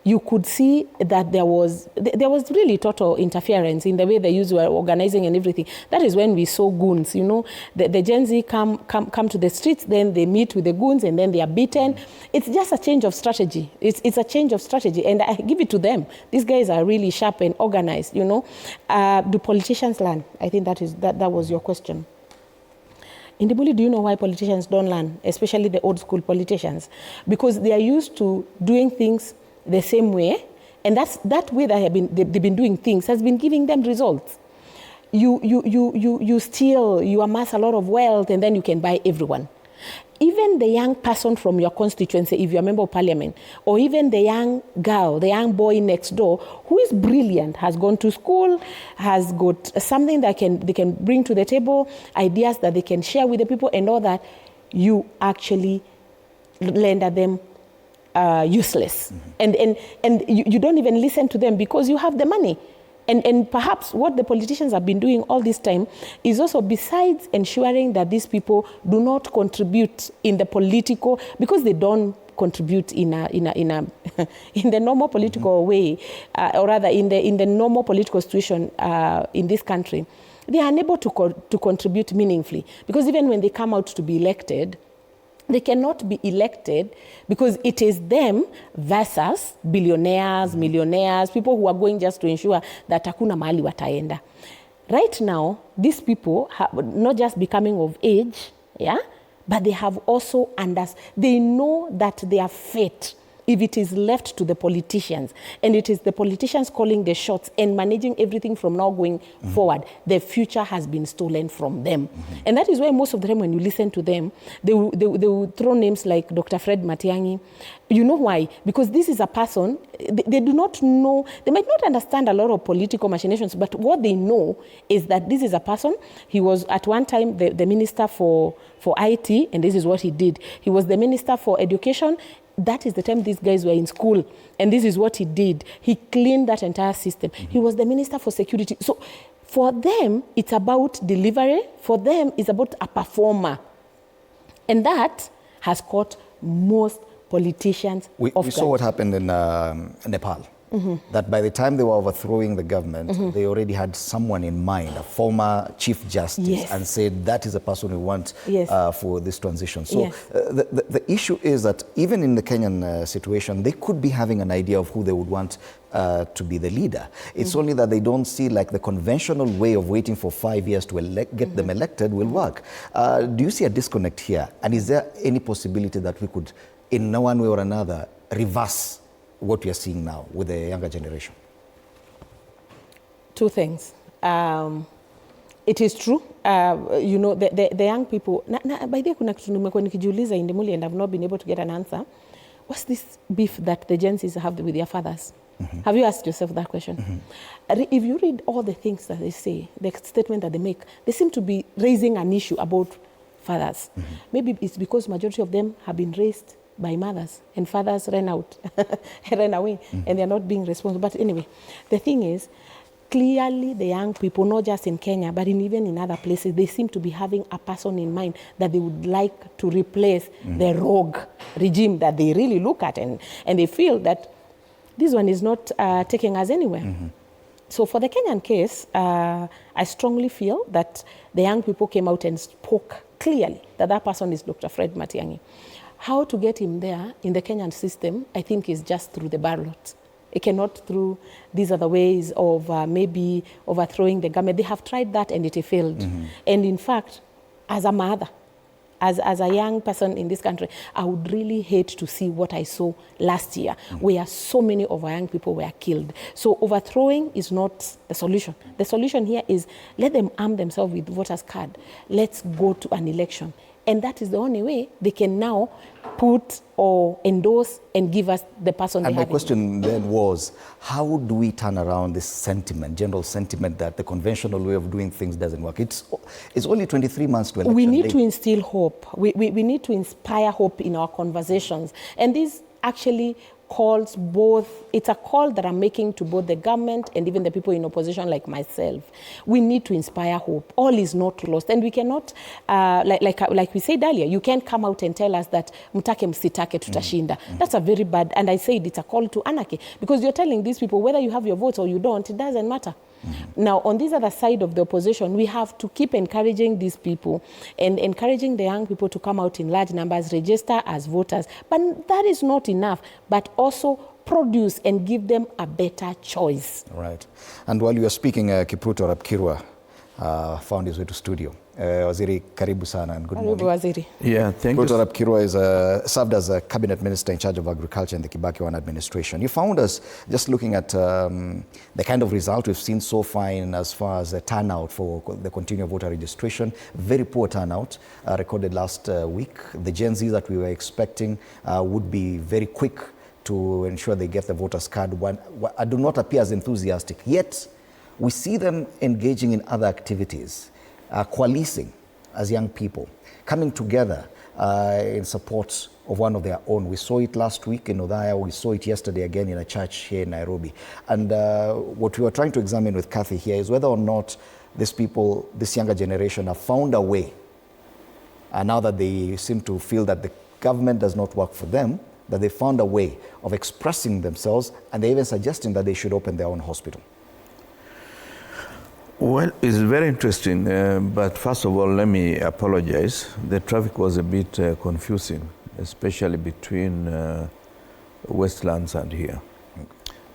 you could see that there was really total interference in the way the youths were organizing and everything. That is when we saw goons, you know. The Gen Z come to the streets, then they meet with the goons, and then they are beaten. It's just a change of strategy. It's a change of strategy, and I give it to them. These guys are really sharp and organized, you know. Do politicians learn? I think that was your question. In Dibuli, do you know why politicians don't learn, especially the old school politicians? Because they are used to doing things the same way, and that way they've been doing things has been giving them results. You steal, you amass a lot of wealth, and then you can buy everyone. Even the young person from your constituency, if you're a member of parliament, or even the young girl, the young boy next door, who is brilliant, has gone to school, has got something that they can bring to the table, ideas that they can share with the people and all that, you actually render them useless. And you don't even listen to them because you have the money. And perhaps what the politicians have been doing all this time is also, besides ensuring that these people do not contribute in the political, because they don't contribute in the normal political way, or rather in the normal political situation in this country, they are unable to contribute meaningfully. Because even when they come out to be elected, they cannot be elected because it is them versus billionaires, millionaires, people who are going just to ensure that hakuna mahali wataenda. Right now, these people have not just becoming of age, yeah, but they have also they know that their fate, if it is left to the politicians, and it is the politicians calling the shots and managing everything from now going forward, the future has been stolen from them. And that is why most of the time when you listen to them, they will throw names like Dr. Fred Matiang'i. You know why? Because this is a person, they do not know, they might not understand a lot of political machinations, but what they know is that this is a person, he was at one time the minister for IT, and this is what he did. He was the minister for education. That is the time these guys were in school, and this is what he did. He cleaned that entire system. He was the minister for security. So for them, it's about delivery. For them, it's about a performer. And that has caught most politicians off guard. We saw what happened in Nepal. That by the time they were overthrowing the government, they already had someone in mind, a former chief justice, and said that is the person we want for this transition. So the issue is that even in the Kenyan situation, they could be having an idea of who they would want to be the leader. It's only that they don't see like the conventional way of waiting for 5 years to get them elected will work. Do you see a disconnect here? And is there any possibility that we could, in one way or another, reverse what we are seeing now with the younger generation? Two things. It is true. You know, the young people, by the way, kuna kitu nimekuwa nikijiuliza in Demoli and I've not been able to get an answer. What's this beef that the Gen Zs have with their fathers? Have you asked yourself that question? If you read all the things that they say, the statement that they make, they seem to be raising an issue about fathers. Maybe it's because majority of them have been raised by mothers, and fathers ran away, and they're not being responsible. But anyway, the thing is, clearly the young people, not just in Kenya, but even in other places, they seem to be having a person in mind that they would like to replace the rogue regime that they really look at, and they feel that this one is not taking us anywhere. So for the Kenyan case, I strongly feel that the young people came out and spoke clearly that that person is Dr. Fred Matiang'i. How to get him there in the Kenyan system, I think, is just through the ballot. It cannot through these other ways of maybe overthrowing the government. They have tried that and it failed. And in fact, as a mother, as a young person in this country, I would really hate to see what I saw last year, where so many of our young people were killed. So overthrowing is not the solution. The solution here is let them arm themselves with voters' card. Let's go to an election. And that is the only way they can now put or endorse and give us the person they have. And my question then was, how do we turn around this sentiment, general sentiment that the conventional way of doing things doesn't work? It's only 23 months to election We need day. to instill hope. We need to inspire hope in our conversations. And this actually calls both, it's a call that I'm making to both the government and even the people in opposition like myself. We need to inspire hope. All is not lost. And we cannot, like we said earlier, you can't come out and tell us that mtake msitake tutashinda. That's a very bad, and I said it's a call to anarchy, because you're telling these people whether you have your votes or you don't, it doesn't matter. Now, on this other side of the opposition, we have to keep encouraging these people and encouraging the young people to come out in large numbers, register as voters. But that is not enough, but also produce and give them a better choice. Right. And while you were speaking, Kipruto Rapkirwa found his way to studio. Waziri, karibu sana and good morning. Waziri. Yeah, thank you. Kipruto Rapkirwa is served as a cabinet minister in charge of agriculture in the Kibaki-Wan administration. You found us just looking at the kind of result we've seen so far in as far as the turnout for the continual voter registration. Very poor turnout recorded last week. The Gen Z that we were expecting would be very quick to ensure they get the voters card do not appear as enthusiastic. Yet, we see them engaging in other activities, coalescing as young people, coming together in support of one of their own. We saw it last week in Othaya. We saw it yesterday again in a church here in Nairobi. And what we were trying to examine with Kathy here is whether or not these people, this younger generation, have found a way, now that they seem to feel that the government does not work for them, that they found a way of expressing themselves, and they're even suggesting that they should open their own hospital. Well, it's very interesting, but first of all, let me apologize. The traffic was a bit confusing, especially between Westlands and here.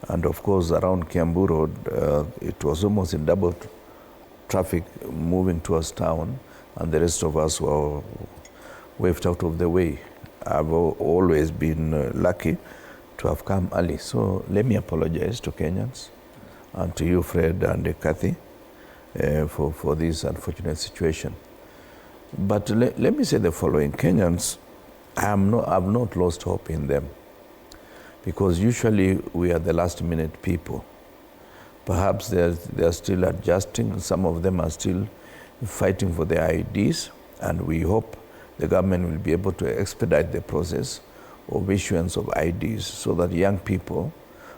And of course, around Kiambu Road, it was almost in double traffic moving towards town, and the rest of us were waved out of the way. I've always been lucky to have come early. So let me apologize to Kenyans and to you, Fred and Kathy, for this unfortunate situation. But let me say the following. Kenyans, I've not lost hope in them, because usually we are the last minute people. Perhaps they're still adjusting. Some of them are still fighting for their IDs, and we hope the government will be able to expedite the process of issuance of IDs so that young people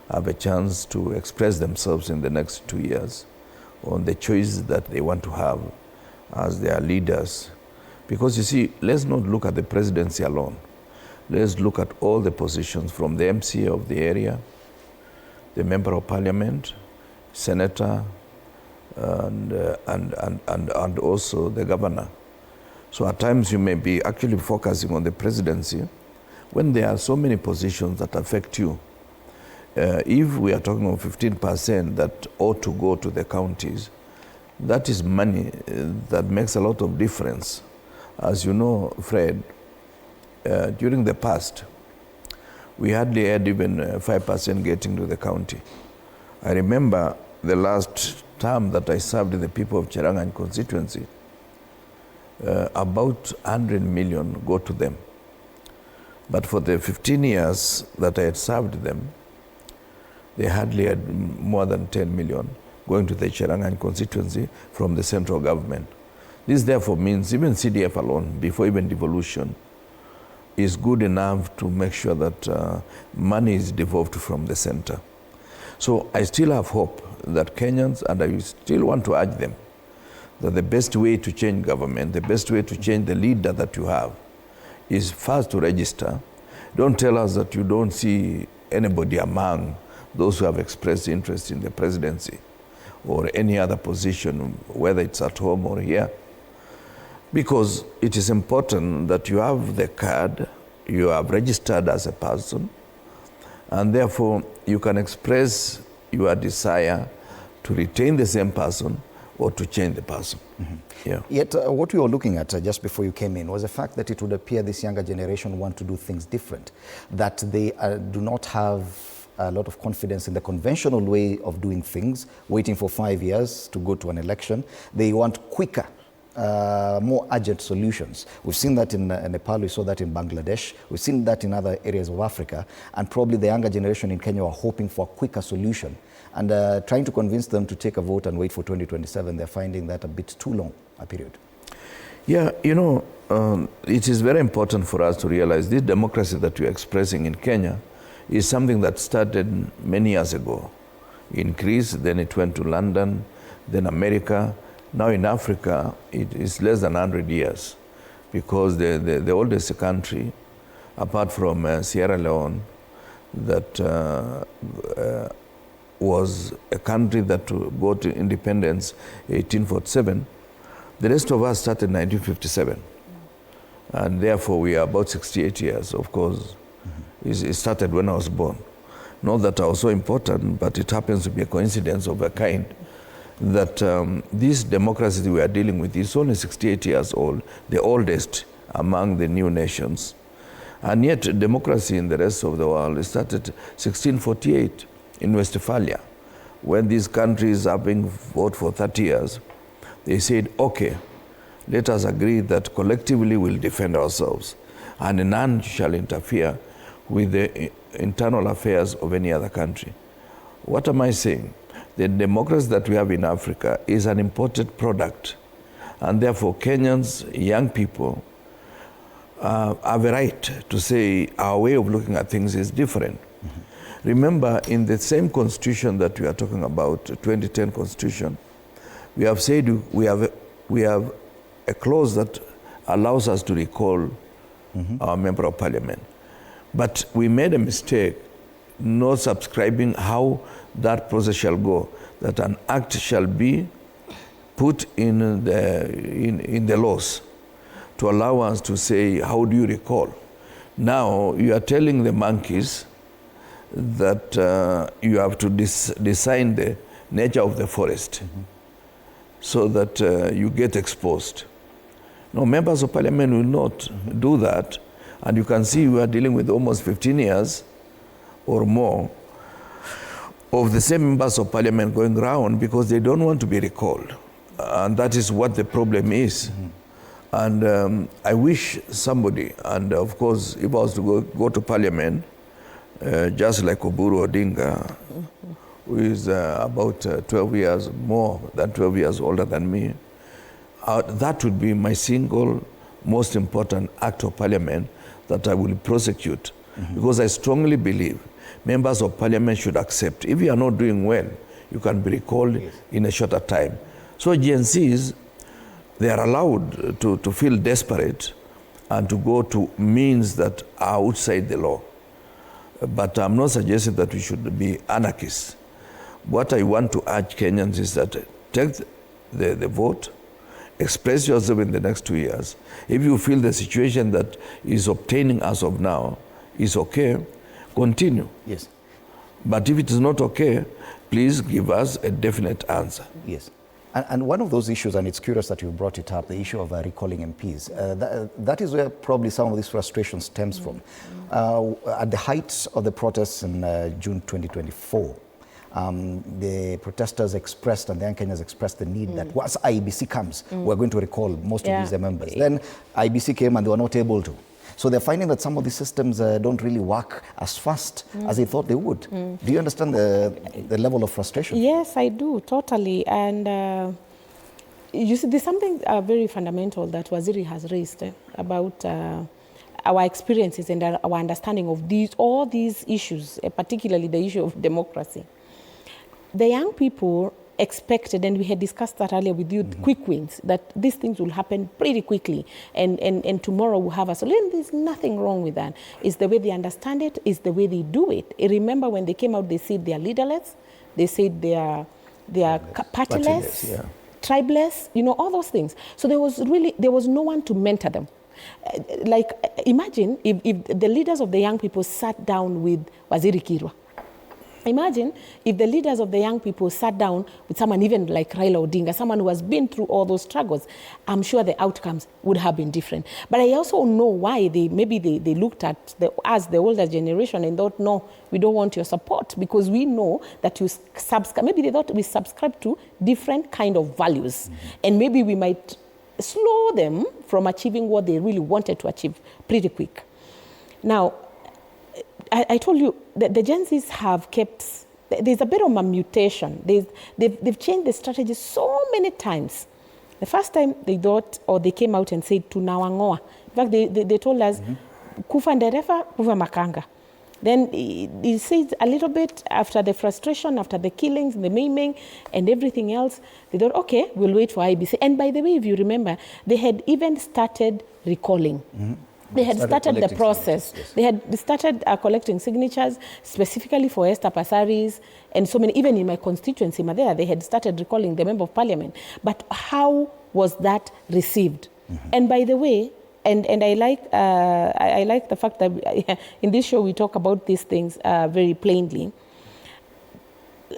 have a chance to express themselves in the next 2 years on the choices that they want to have as their leaders. Because you see, let's not look at the presidency alone. Let's look at all the positions, from the MCA of the area, the member of parliament, senator, and also the governor. So at times you may be actually focusing on the presidency when there are so many positions that affect you. If we are talking of 15% that ought to go to the counties, that is money that makes a lot of difference. As you know, Fred, during the past, we hardly had even 5% getting to the county. I remember the last term that I served in the people of Cherangany constituency, about 100 million go to them. But for the 15 years that I had served them, they hardly had more than 10 million going to the Cherangany constituency from the central government. This therefore means even CDF alone, before even devolution, is good enough to make sure that money is devolved from the center. So I still have hope that Kenyans, and I still want to urge them, that the best way to change government, the best way to change the leader that you have, is first to register. Don't tell us that you don't see anybody among those who have expressed interest in the presidency. or any other position, whether it's at home or here. Because it is important that you have the card, you have registered as a person, and therefore you can express your desire to retain the same person or to change the person. Yeah. Yet what we were looking at just before you came in was the fact that it would appear this younger generation want to do things different, that they do not have a lot of confidence in the conventional way of doing things, waiting for 5 years to go to an election. They want quicker, more urgent solutions. We've seen that in Nepal, we saw that in Bangladesh, we've seen that in other areas of Africa, and probably the younger generation in Kenya are hoping for a quicker solution. And trying to convince them to take a vote and wait for 2027, they're finding that a bit too long a period. Yeah, you know, it is very important for us to realize this democracy that we're expressing in Kenya is something that started many years ago. In Greece, then it went to London, then America. Now in Africa, it is less than 100 years, because the oldest country, apart from Sierra Leone, that was a country that got independence 1847, the rest of us started in 1957. And therefore we are about 68 years, of course. It started when I was born. Not that I was so important, but it happens to be a coincidence of a kind that this democracy we are dealing with is only 68 years old, the oldest among the new nations. And yet democracy in the rest of the world started 1648 in Westphalia. When these countries have been voted for 30 years, they said, okay, let us agree that collectively we'll defend ourselves and none shall interfere with the internal affairs of any other country. What am I saying? The democracy that we have in Africa is an imported product, and therefore Kenyans, young people, have a right to say our way of looking at things is different. Remember, in the same constitution that we are talking about, 2010 constitution, we have said we have a clause that allows us to recall our member of parliament. But we made a mistake not subscribing how that process shall go, that an act shall be put in the laws to allow us to say, how do you recall? Now you are telling the monkeys that you have to design the nature of the forest so that you get exposed. No, members of parliament will not do that. And you can see we are dealing with almost 15 years or more of the same members of parliament going around because they don't want to be recalled. And that is what the problem is. And I wish somebody, and of course, if I was to go to parliament, just like Oburu Odinga, who is about 12 years, more than 12 years older than me, that would be my single most important act of parliament that I will prosecute. Because I strongly believe members of parliament should accept. If you are not doing well, you can be recalled in a shorter time. So Gen Zs, they are allowed to feel desperate and to go to means that are outside the law. But I'm not suggesting that we should be anarchists. What I want to urge Kenyans is that take the vote, express yourself in the next 2 years. If you feel the situation that is obtaining as of now is okay, continue. Yes. But if it is not okay, please give us a definite answer. Yes. And one of those issues, and it's curious that you brought it up, the issue of recalling MPs, that is where probably some of this frustration stems from. At the height of the protests in June 2024, the protesters expressed and the young Kenyans expressed the need that once IEBC comes, we're going to recall most of these members. Then IEBC came and they were not able to. So they're finding that some of these systems don't really work as fast as they thought they would. Do you understand the level of frustration? Yes, I do, totally. And you see, there's something very fundamental that Waziri has raised about our experiences and our understanding of all these issues, particularly the issue of democracy. The young people expected, and we had discussed that earlier with you, quick wins, that these things will happen pretty quickly, and tomorrow we'll have a solution. There's nothing wrong with that. It's the way they understand it, it's the way they do it. I remember when they came out, they said they are leaderless, they said they are they are partyless, tribeless, you know, all those things. So there was no one to mentor them. Like, imagine if the leaders of the young people sat down with Waziri Kirwa. Imagine if the leaders of the young people sat down with someone even like Raila Odinga, someone who has been through all those struggles. I'm sure the outcomes would have been different. But I also know why they looked at us, the older generation, and thought, no, we don't want your support, because we know that you subscribe. Maybe they thought we subscribe to different kind of values, and maybe we might slow them from achieving what they really wanted to achieve pretty quick. Now, I told you that the Gen Zs have kept, there's a bit of a mutation. They've changed the strategy so many times. The first time they thought, or they came out and said, tunawangoa. In fact, they told us, kufa nderefa, kufa makanga. Then he said a little bit after the frustration, after the killings, the maiming, and everything else, they thought, okay, we'll wait for IBC. And by the way, if you remember, they had even started recalling. They had started the process. Yes. They had started collecting signatures specifically for Esther Passaris and so many, even in my constituency, Madeira, they had started recalling the Member of Parliament. But how was that received? And by the way, and I like the fact that in this show we talk about these things very plainly.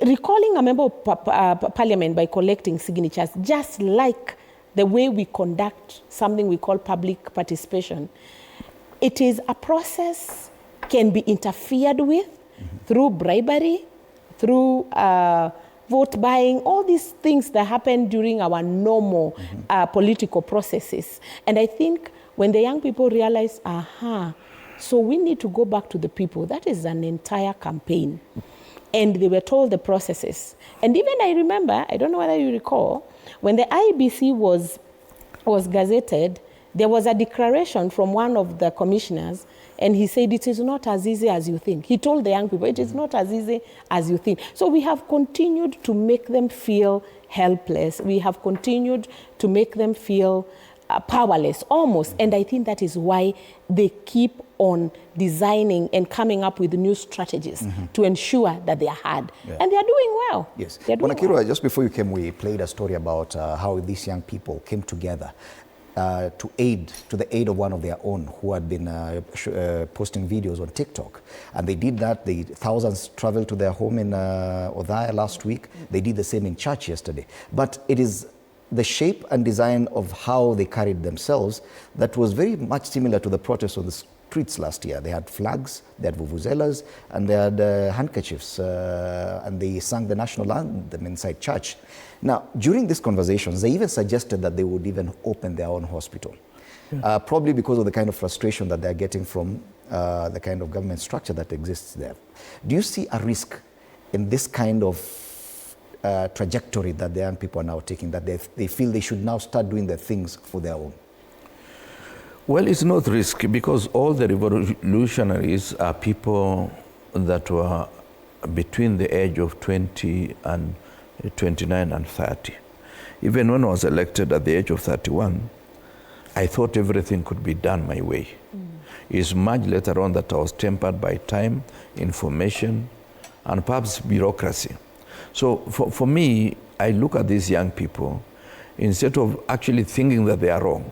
Recalling a Member of Parliament by collecting signatures, just like the way we conduct something we call public participation, it is a process can be interfered with through bribery, through vote buying, all these things that happen during our normal political processes. And I think when the young people realize, so we need to go back to the people, that is an entire campaign. And they were told the processes. And even I remember, I don't know whether you recall, when the IBC was gazetted, there was a declaration from one of the commissioners, and he said, it is not as easy as you think. He told the young people, it is not as easy as you think. So we have continued to make them feel helpless. We have continued to make them feel powerless, almost. And I think that is why they keep on designing and coming up with new strategies to ensure that they are heard. And they are doing well. Yes. Wanakirwa, just before you came, we played a story about how these young people came together to the aid of one of their own who had been posting videos on TikTok. And they did that. Thousands traveled to their home in Othaya last week. They did the same in church yesterday. But it is the shape and design of how they carried themselves that was very much similar to the protests on the streets last year. They had flags, they had vuvuzelas, and they had handkerchiefs, and they sang the national anthem inside church. Now, during these conversations, they even suggested that they would even open their own hospital, probably because of the kind of frustration that they're getting from the kind of government structure that exists there. Do you see a risk in this kind of trajectory that the young people are now taking, that they feel they should now start doing their things for their own? Well, it's not risky because all the revolutionaries are people that were between the age of 20 and 29 and 30. Even when I was elected at the age of 31, I thought everything could be done my way. It's much later on that I was tempered by time, information, and perhaps bureaucracy. So for me, I look at these young people, instead of actually thinking that they are wrong,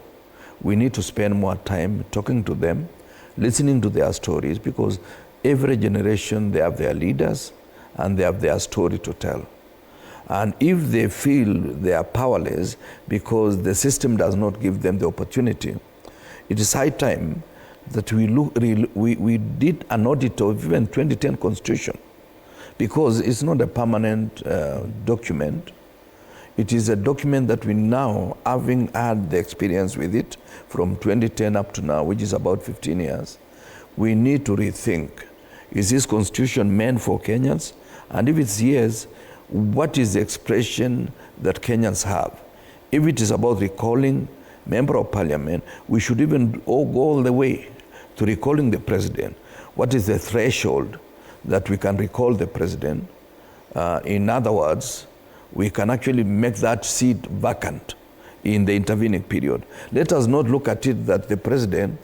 we need to spend more time talking to them, listening to their stories, because every generation, they have their leaders and they have their story to tell. And if they feel they are powerless because the system does not give them the opportunity, it is high time that we did an audit of even 2010 Constitution, because it's not a permanent document. It is a document that we now, having had the experience with it from 2010 up to now, which is about 15 years, we need to rethink. Is this Constitution meant for Kenyans? And if it's yes, what is the expression that Kenyans have? If it is about recalling Member of Parliament, we should even go all the way to recalling the President. What is the threshold that we can recall the President? In other words, we can actually make that seat vacant in the intervening period. Let us not look at it that the President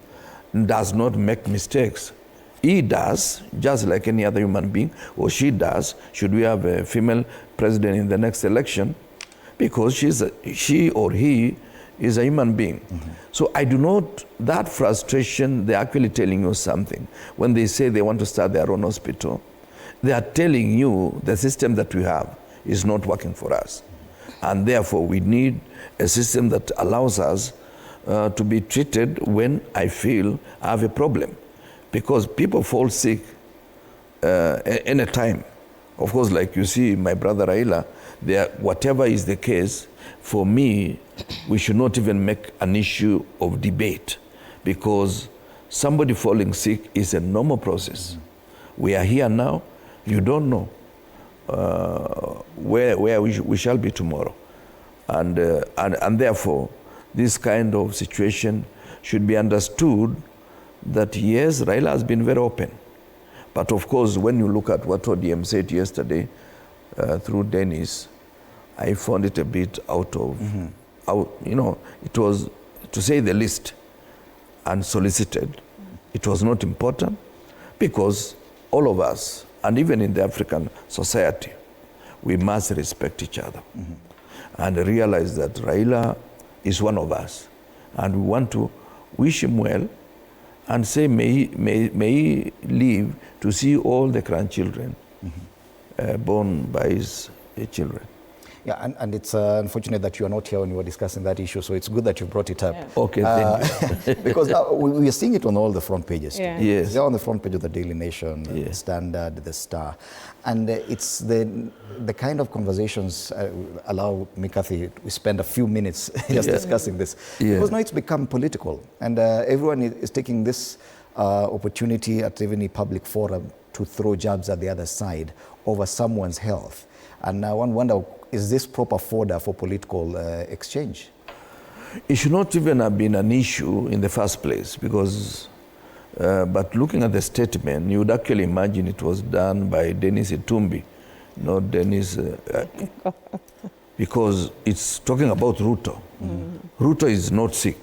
does not make mistakes. he does, just like any other human being, or she does, should we have a female president in the next election, because she or he is a human being. So I do not, that frustration, they're actually telling you something. When they say they want to start their own hospital, they are telling you the system that we have is not working for us. And therefore we need a system that allows us to be treated when I feel I have a problem. Because people fall sick any time. Of course, like you see my brother Raila, whatever is the case, for me, we should not even make an issue of debate, because somebody falling sick is a normal process. We are here now. You don't know where we shall be tomorrow. And therefore, this kind of situation should be understood that, yes, Raila has been very open. But of course, when you look at what ODM said yesterday through Dennis, I found it a bit out, it was, to say the least, unsolicited. It was not important, because all of us, and even in the African society, we must respect each other and realize that Raila is one of us. And we want to wish him well and say, may he live to see all the grandchildren born by his children. Yeah, and it's unfortunate that you are not here when you were discussing that issue, so it's good that you brought it up. Yeah. Okay, thank you. Because now we are seeing it on all the front pages. Yeah. Yes. They're on the front page of the Daily Nation, the Standard, the Star. And it's the kind of conversations allow me, Kathy, we spend a few minutes just discussing this. Yeah. Because now it's become political, and everyone is taking this opportunity at any public forum to throw jabs at the other side over someone's health. And one wonder, is this proper fodder for political exchange? It should not even have been an issue in the first place, because, but looking at the statement, you would actually imagine it was done by Dennis Itumbi, not Dennis, because it's talking about Ruto. Ruto is not sick.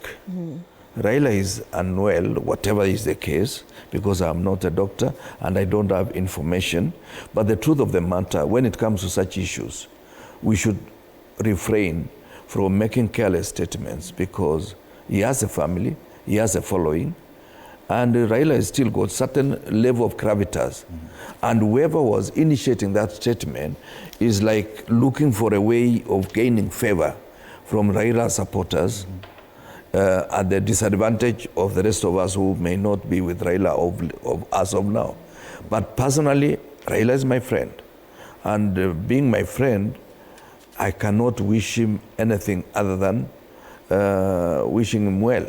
Raila is unwell, whatever is the case, because I'm not a doctor and I don't have information. But the truth of the matter, when it comes to such issues, we should refrain from making careless statements, because he has a family, he has a following, and Raila has still got certain level of gravitas. And whoever was initiating that statement is like looking for a way of gaining favor from Raila supporters, at the disadvantage of the rest of us who may not be with Raila as of now. But personally, Raila is my friend. And being my friend, I cannot wish him anything other than wishing him well.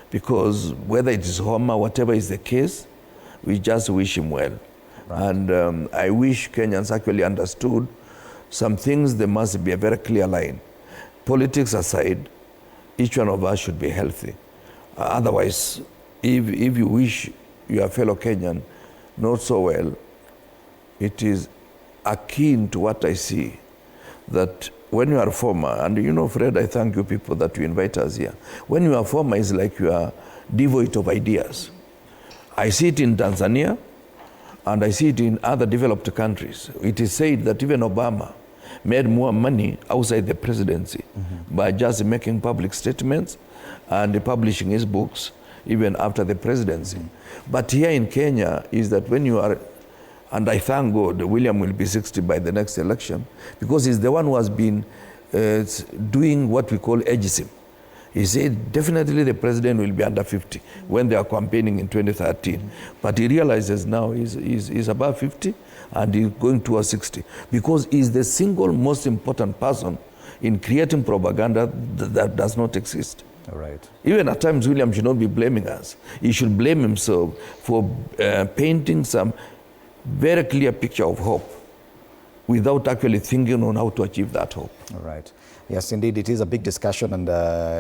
Because whether it is Homa, whatever is the case, we just wish him well. Right. And I wish Kenyans actually understood some things. There must be a very clear line. Politics aside, each one of us should be healthy. Otherwise, if you wish your fellow Kenyan not so well, it is akin to what I see, that when you are a farmer, and you know, Fred, I thank you people that you invite us here. When you are a farmer, it's like you are devoid of ideas. I see it in Tanzania, and I see it in other developed countries. It is said that even Obama made more money outside the presidency by just making public statements and publishing his books even after the presidency. But here in Kenya is that when you are, and I thank God, William will be 60 by the next election, because he's the one who has been doing what we call ageism. He said definitely the president will be under 50 when they are campaigning in 2013. But he realizes now he's above 50 and he's going towards 60, because he's the single most important person in creating propaganda that does not exist. All right. Even at times, William should not be blaming us. He should blame himself for painting some very clear picture of hope without actually thinking on how to achieve that hope. All right. Yes, indeed, it is a big discussion, and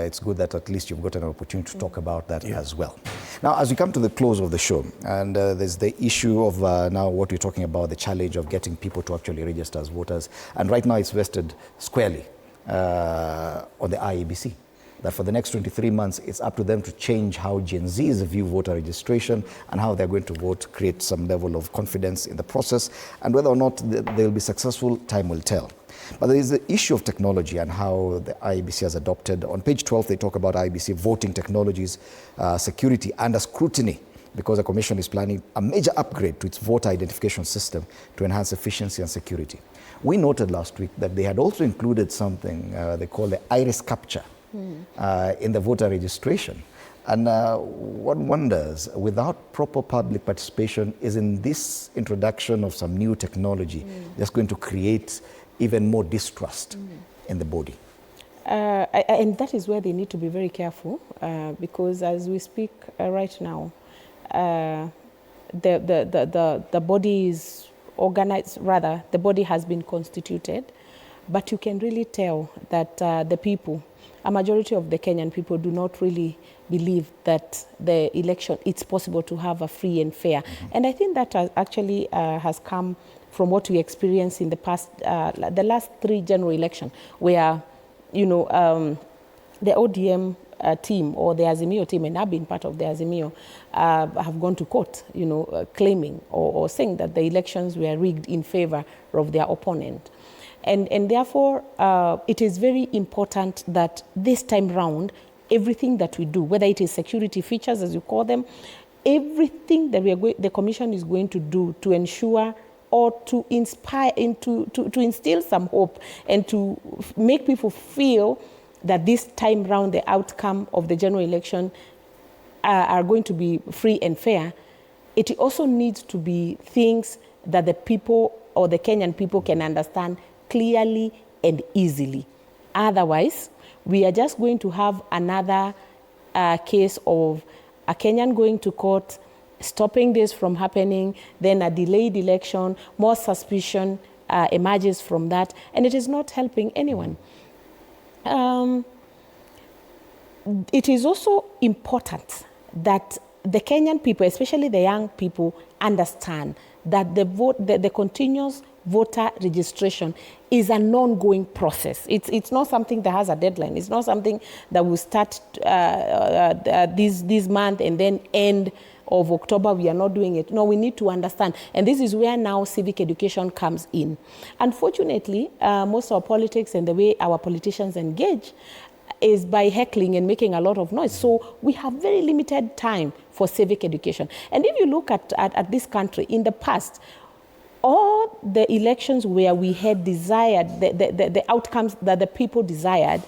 it's good that at least you've got an opportunity to talk about that as well. Now, as we come to the close of the show, and there's the issue of now what we're talking about, the challenge of getting people to actually register as voters, and right now it's vested squarely on the IEBC. that for the next 23 months, it's up to them to change how Gen Zs view voter registration and how they're going to vote, create some level of confidence in the process, and whether or not they'll be successful, time will tell. But there is the issue of technology and how the IEBC has adopted. On page 12, they talk about IEBC voting technologies, security under scrutiny, because the Commission is planning a major upgrade to its voter identification system to enhance efficiency and security. We noted last week that they had also included something they call the iris capture in the voter registration. And one wonders, without proper public participation, is in this introduction of some new technology just going to create even more distrust in the body? And that is where they need to be very careful, because as we speak right now, the body is organized, rather, the body has been constituted, but you can really tell that the people, a majority of the Kenyan people do not really believe that the election, it's possible to have a free and fair. And I think that actually has come from what we experienced in the past, the last 3 general elections, where, you know, the ODM team or the Azimio team, and I've been part of the Azimio, have gone to court, you know, claiming or saying that the elections were rigged in favor of their opponent. And therefore, it is very important that this time round, everything that we do, whether it is security features, as you call them, everything that the Commission is going to do to ensure or to inspire, to instill some hope and to make people feel that this time round the outcome of the general election are going to be free and fair. It also needs to be things that the people or the Kenyan people can understand clearly and easily. Otherwise, we are just going to have another case of a Kenyan going to court, stopping this from happening, then a delayed election, more suspicion emerges from that, and it is not helping anyone. It is also important that the Kenyan people, especially the young people, understand that the continuous voter registration is an ongoing process. It's not something that has a deadline. It's not something that will start this month and then end of October. We are not doing it. No, we need to understand. And this is where now civic education comes in. Unfortunately, most of our politics and the way our politicians engage is by heckling and making a lot of noise. So we have very limited time for civic education. And if you look at this country, in the past, all the elections where we had desired, the outcomes that the people desired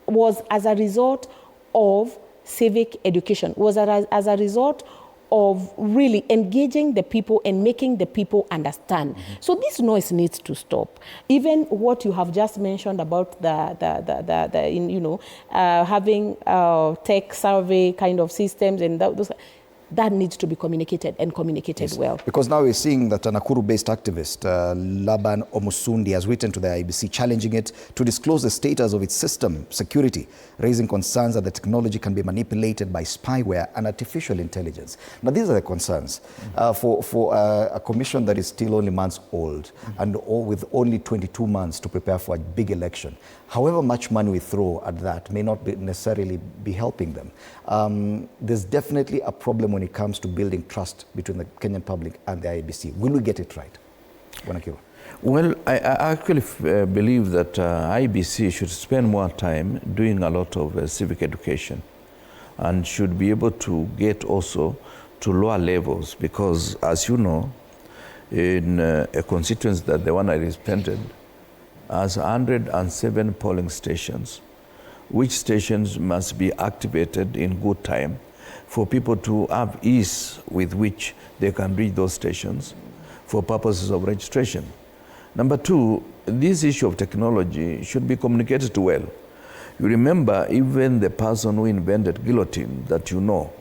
was as a result of civic education, was as a result of really engaging the people and making the people understand. So this noise needs to stop. Even what you have just mentioned about having tech survey kind of systems and those, that needs to be communicated and communicated well. Because now we're seeing that a Nakuru-based activist, Laban Omusundi, has written to the IEBC challenging it to disclose the status of its system security, raising concerns that the technology can be manipulated by spyware and artificial intelligence. Now, these are the concerns for a commission that is still only months old and with only 22 months to prepare for a big election. However much money we throw at that may not necessarily be helping them. There's definitely a problem when it comes to building trust between the Kenyan public and the IEBC. Will we get it right? Wanakiwa. Well, I actually believe that IEBC should spend more time doing a lot of civic education and should be able to get also to lower levels, because as you know, in a constituency that the one I represented has 107 polling stations, which stations must be activated in good time for people to have ease with which they can reach those stations for purposes of registration. Number 2, this issue of technology should be communicated well. You remember, even the person who invented guillotine that you know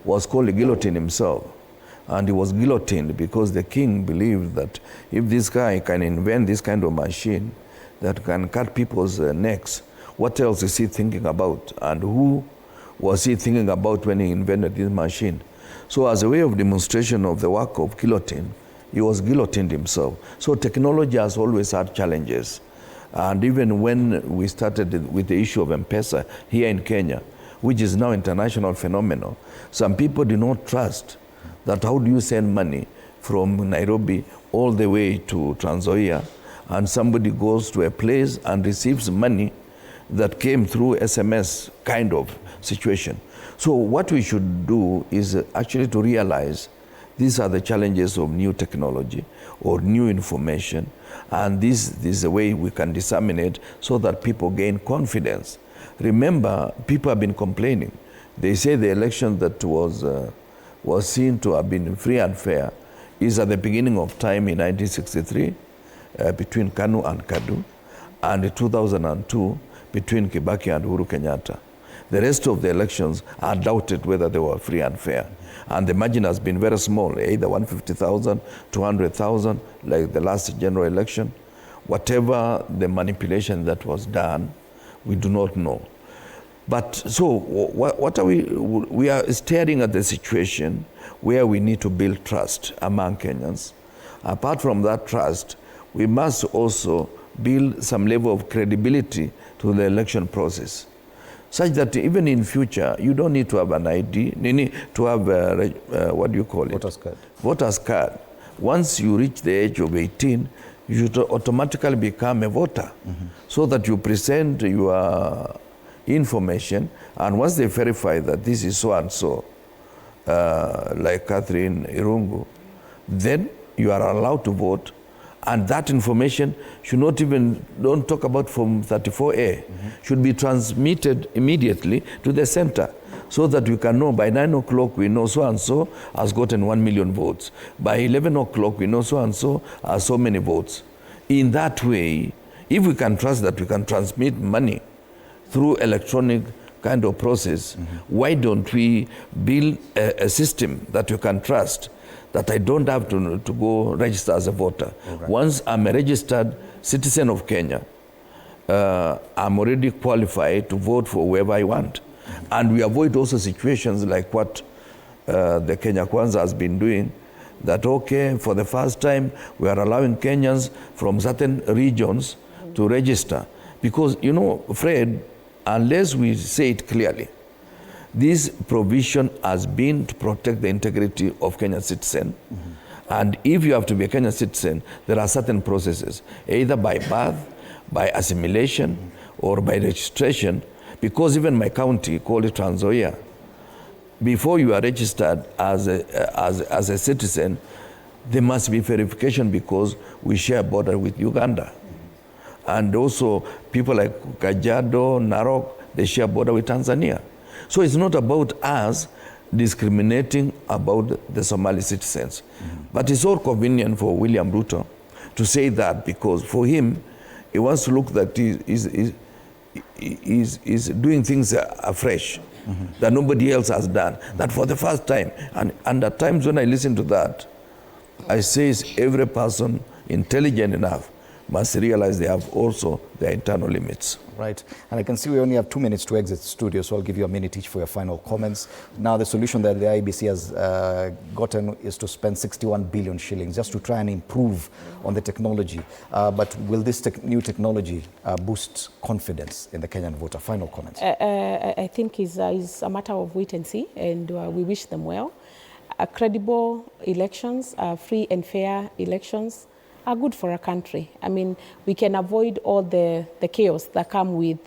was called a guillotine himself. And he was guillotined because the king believed that if this guy can invent this kind of machine that can cut people's necks, what else is he thinking about? And who was he thinking about when he invented this machine? So as a way of demonstration of the work of guillotine, he was guillotined himself. So technology has always had challenges. And even when we started with the issue of M-Pesa here in Kenya, which is now international phenomenon, some people do not trust that how do you send money from Nairobi all the way to Trans Nzoia, and somebody goes to a place and receives money that came through SMS kind of situation. So what we should do is actually to realize these are the challenges of new technology or new information, and this is the way we can disseminate so that people gain confidence. Remember, people have been complaining. They say the election that was seen to have been free and fair is at the beginning of time in 1963 between Kanu and Kadu, and in 2002 between Kibaki and Uhuru Kenyatta. The rest of the elections are doubted whether they were free and fair. And the margin has been very small, either 150,000, 200,000, like the last general election. Whatever the manipulation that was done, we do not know. But so what are we are staring at the situation where we need to build trust among Kenyans. Apart from that trust, we must also build some level of credibility to the election process, such that even in future, you don't need to have an ID, you need to have, what do you call it? Voter's card. Voter's card. Once you reach the age of 18, you should automatically become a voter, so that you present your information, and once they verify that this is so-and-so, like Catherine Irungu, then you are allowed to vote. And that information should not even, don't talk about Form 34A, should be transmitted immediately to the center, so that we can know by 9 o'clock we know so-and-so has gotten 1 million votes. By 11 o'clock we know so-and-so has so many votes. In that way, if we can trust that we can transmit money through electronic kind of process, why don't we build a system that you can trust, that I don't have to go register as a voter. Right. Once I'm a registered citizen of Kenya, I'm already qualified to vote for whoever I want. And we avoid also situations like what the Kenya Kwanza has been doing, that okay, for the first time, we are allowing Kenyans from certain regions to register. Because, you know, Fred, unless we say it clearly, this provision has been to protect the integrity of Kenyan citizen. And if you have to be a Kenyan citizen, there are certain processes, either by birth, by assimilation, or by registration. Because even my county, called it Trans Nzoia, before you are registered as a citizen, there must be verification because we share a border with Uganda. And also people like Kajiado, Narok, they share a border with Tanzania. So it's not about us discriminating about the Somali citizens. But it's all convenient for William Ruto to say that, because for him, he wants to look that he's doing things afresh, that nobody else has done, that for the first time. And at times when I listen to that, I say every person intelligent enough must realize they have also their internal limits. Right. And I can see we only have 2 minutes to exit the studio, so I'll give you a minute each for your final comments. Now, the solution that the IEBC has gotten is to spend 61 billion shillings just to try and improve on the technology. But will this new technology boost confidence in the Kenyan voter? Final comments. I think it's a matter of wait and see, and we wish them well. Credible elections, free and fair elections, are good for a country. I mean, we can avoid all the chaos that come with,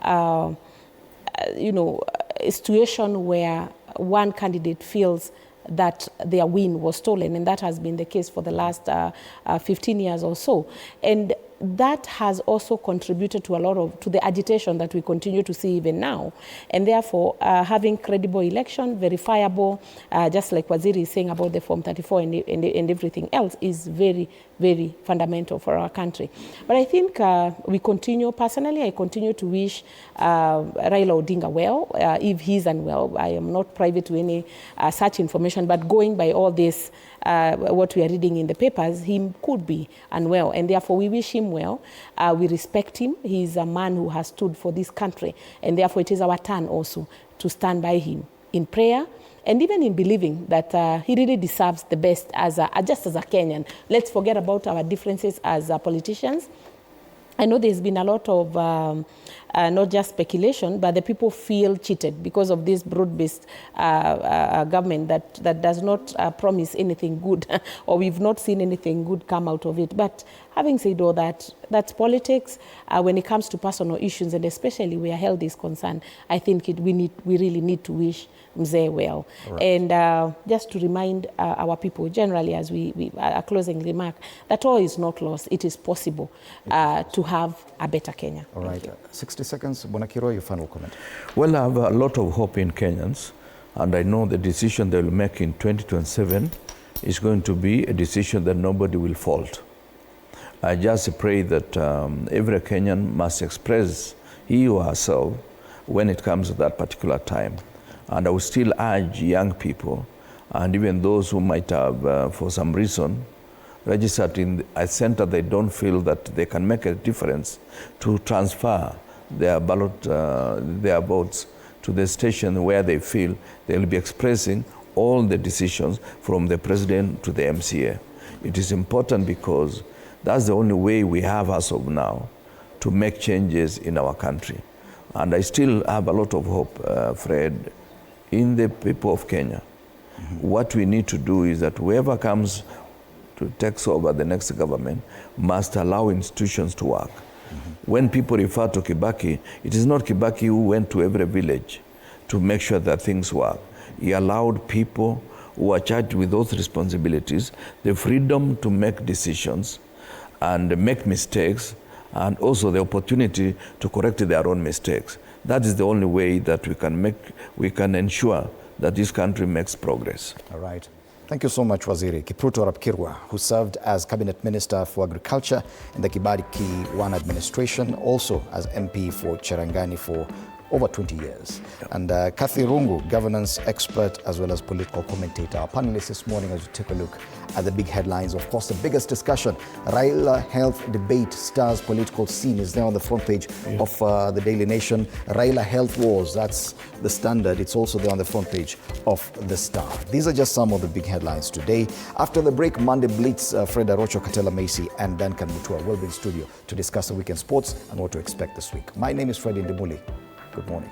you know, a situation where one candidate feels that their win was stolen, and that has been the case for the last 15 years or so. And that has also contributed to to the agitation that we continue to see even now. And therefore, having credible election, verifiable, just like Waziri is saying about the Form 34 and everything else, is very, very fundamental for our country. But I think we continue, personally, I continue to wish Raila Odinga well. If he's unwell, I am not privy to any such information, but going by all this, what we are reading in the papers, he could be unwell, and therefore we wish him well. We respect him. He is a man who has stood for this country, and therefore it is our turn also to stand by him in prayer and even in believing that he really deserves the best just as a Kenyan. Let's forget about our differences as politicians. I know there's been a lot of not just speculation, but the people feel cheated because of this broad-based government that does not promise anything good, or we've not seen anything good come out of it. But having said all that, that's politics. When it comes to personal issues, and especially where health is concerned, I think we really need to wish Mzee well. Right. And just to remind our people generally, as we a closing remark, that all is not lost. It is possible to have a better Kenya. All right, 60 seconds. Bonakiro, your final comment. Well, I have a lot of hope in Kenyans, and I know the decision they will make in 2027 is going to be a decision that nobody will fault. I just pray that every Kenyan must express he or herself when it comes to that particular time. And I will still urge young people, and even those who might have, for some reason, registered in a center they don't feel that they can make a difference, to transfer their ballot, their votes to the station where they feel they will be expressing all the decisions from the president to the MCA. It is important because that's the only way we have as of now to make changes in our country. And I still have a lot of hope, Fred, in the people of Kenya. What we need to do is that whoever comes to take over the next government must allow institutions to work. When people refer to Kibaki, it is not Kibaki who went to every village to make sure that things work. He allowed people who are charged with those responsibilities the freedom to make decisions and make mistakes, and also the opportunity to correct their own mistakes. That is the only way that we can ensure that this country makes progress. All right. Thank you so much, Waziri Kipruto Rapkirwa, who served as Cabinet Minister for Agriculture in the Kibaki 1 administration, also as MP for Cherangani for over 20 years. And Kathy Rungu, governance expert as well as political commentator. Our panelists this morning as we take a look at the big headlines. Of course, the biggest discussion, Raila health debate stars political scene, is there on the front page of the Daily Nation. Raila health wars, that's the Standard. It's also there on the front page of the Star. These are just some of the big headlines today. After the break, Monday Blitz, Fred Arocho, Katela Macy and Duncan Mutua will be in studio to discuss the weekend sports and what to expect this week. My name is Fred Indemuli. Good morning.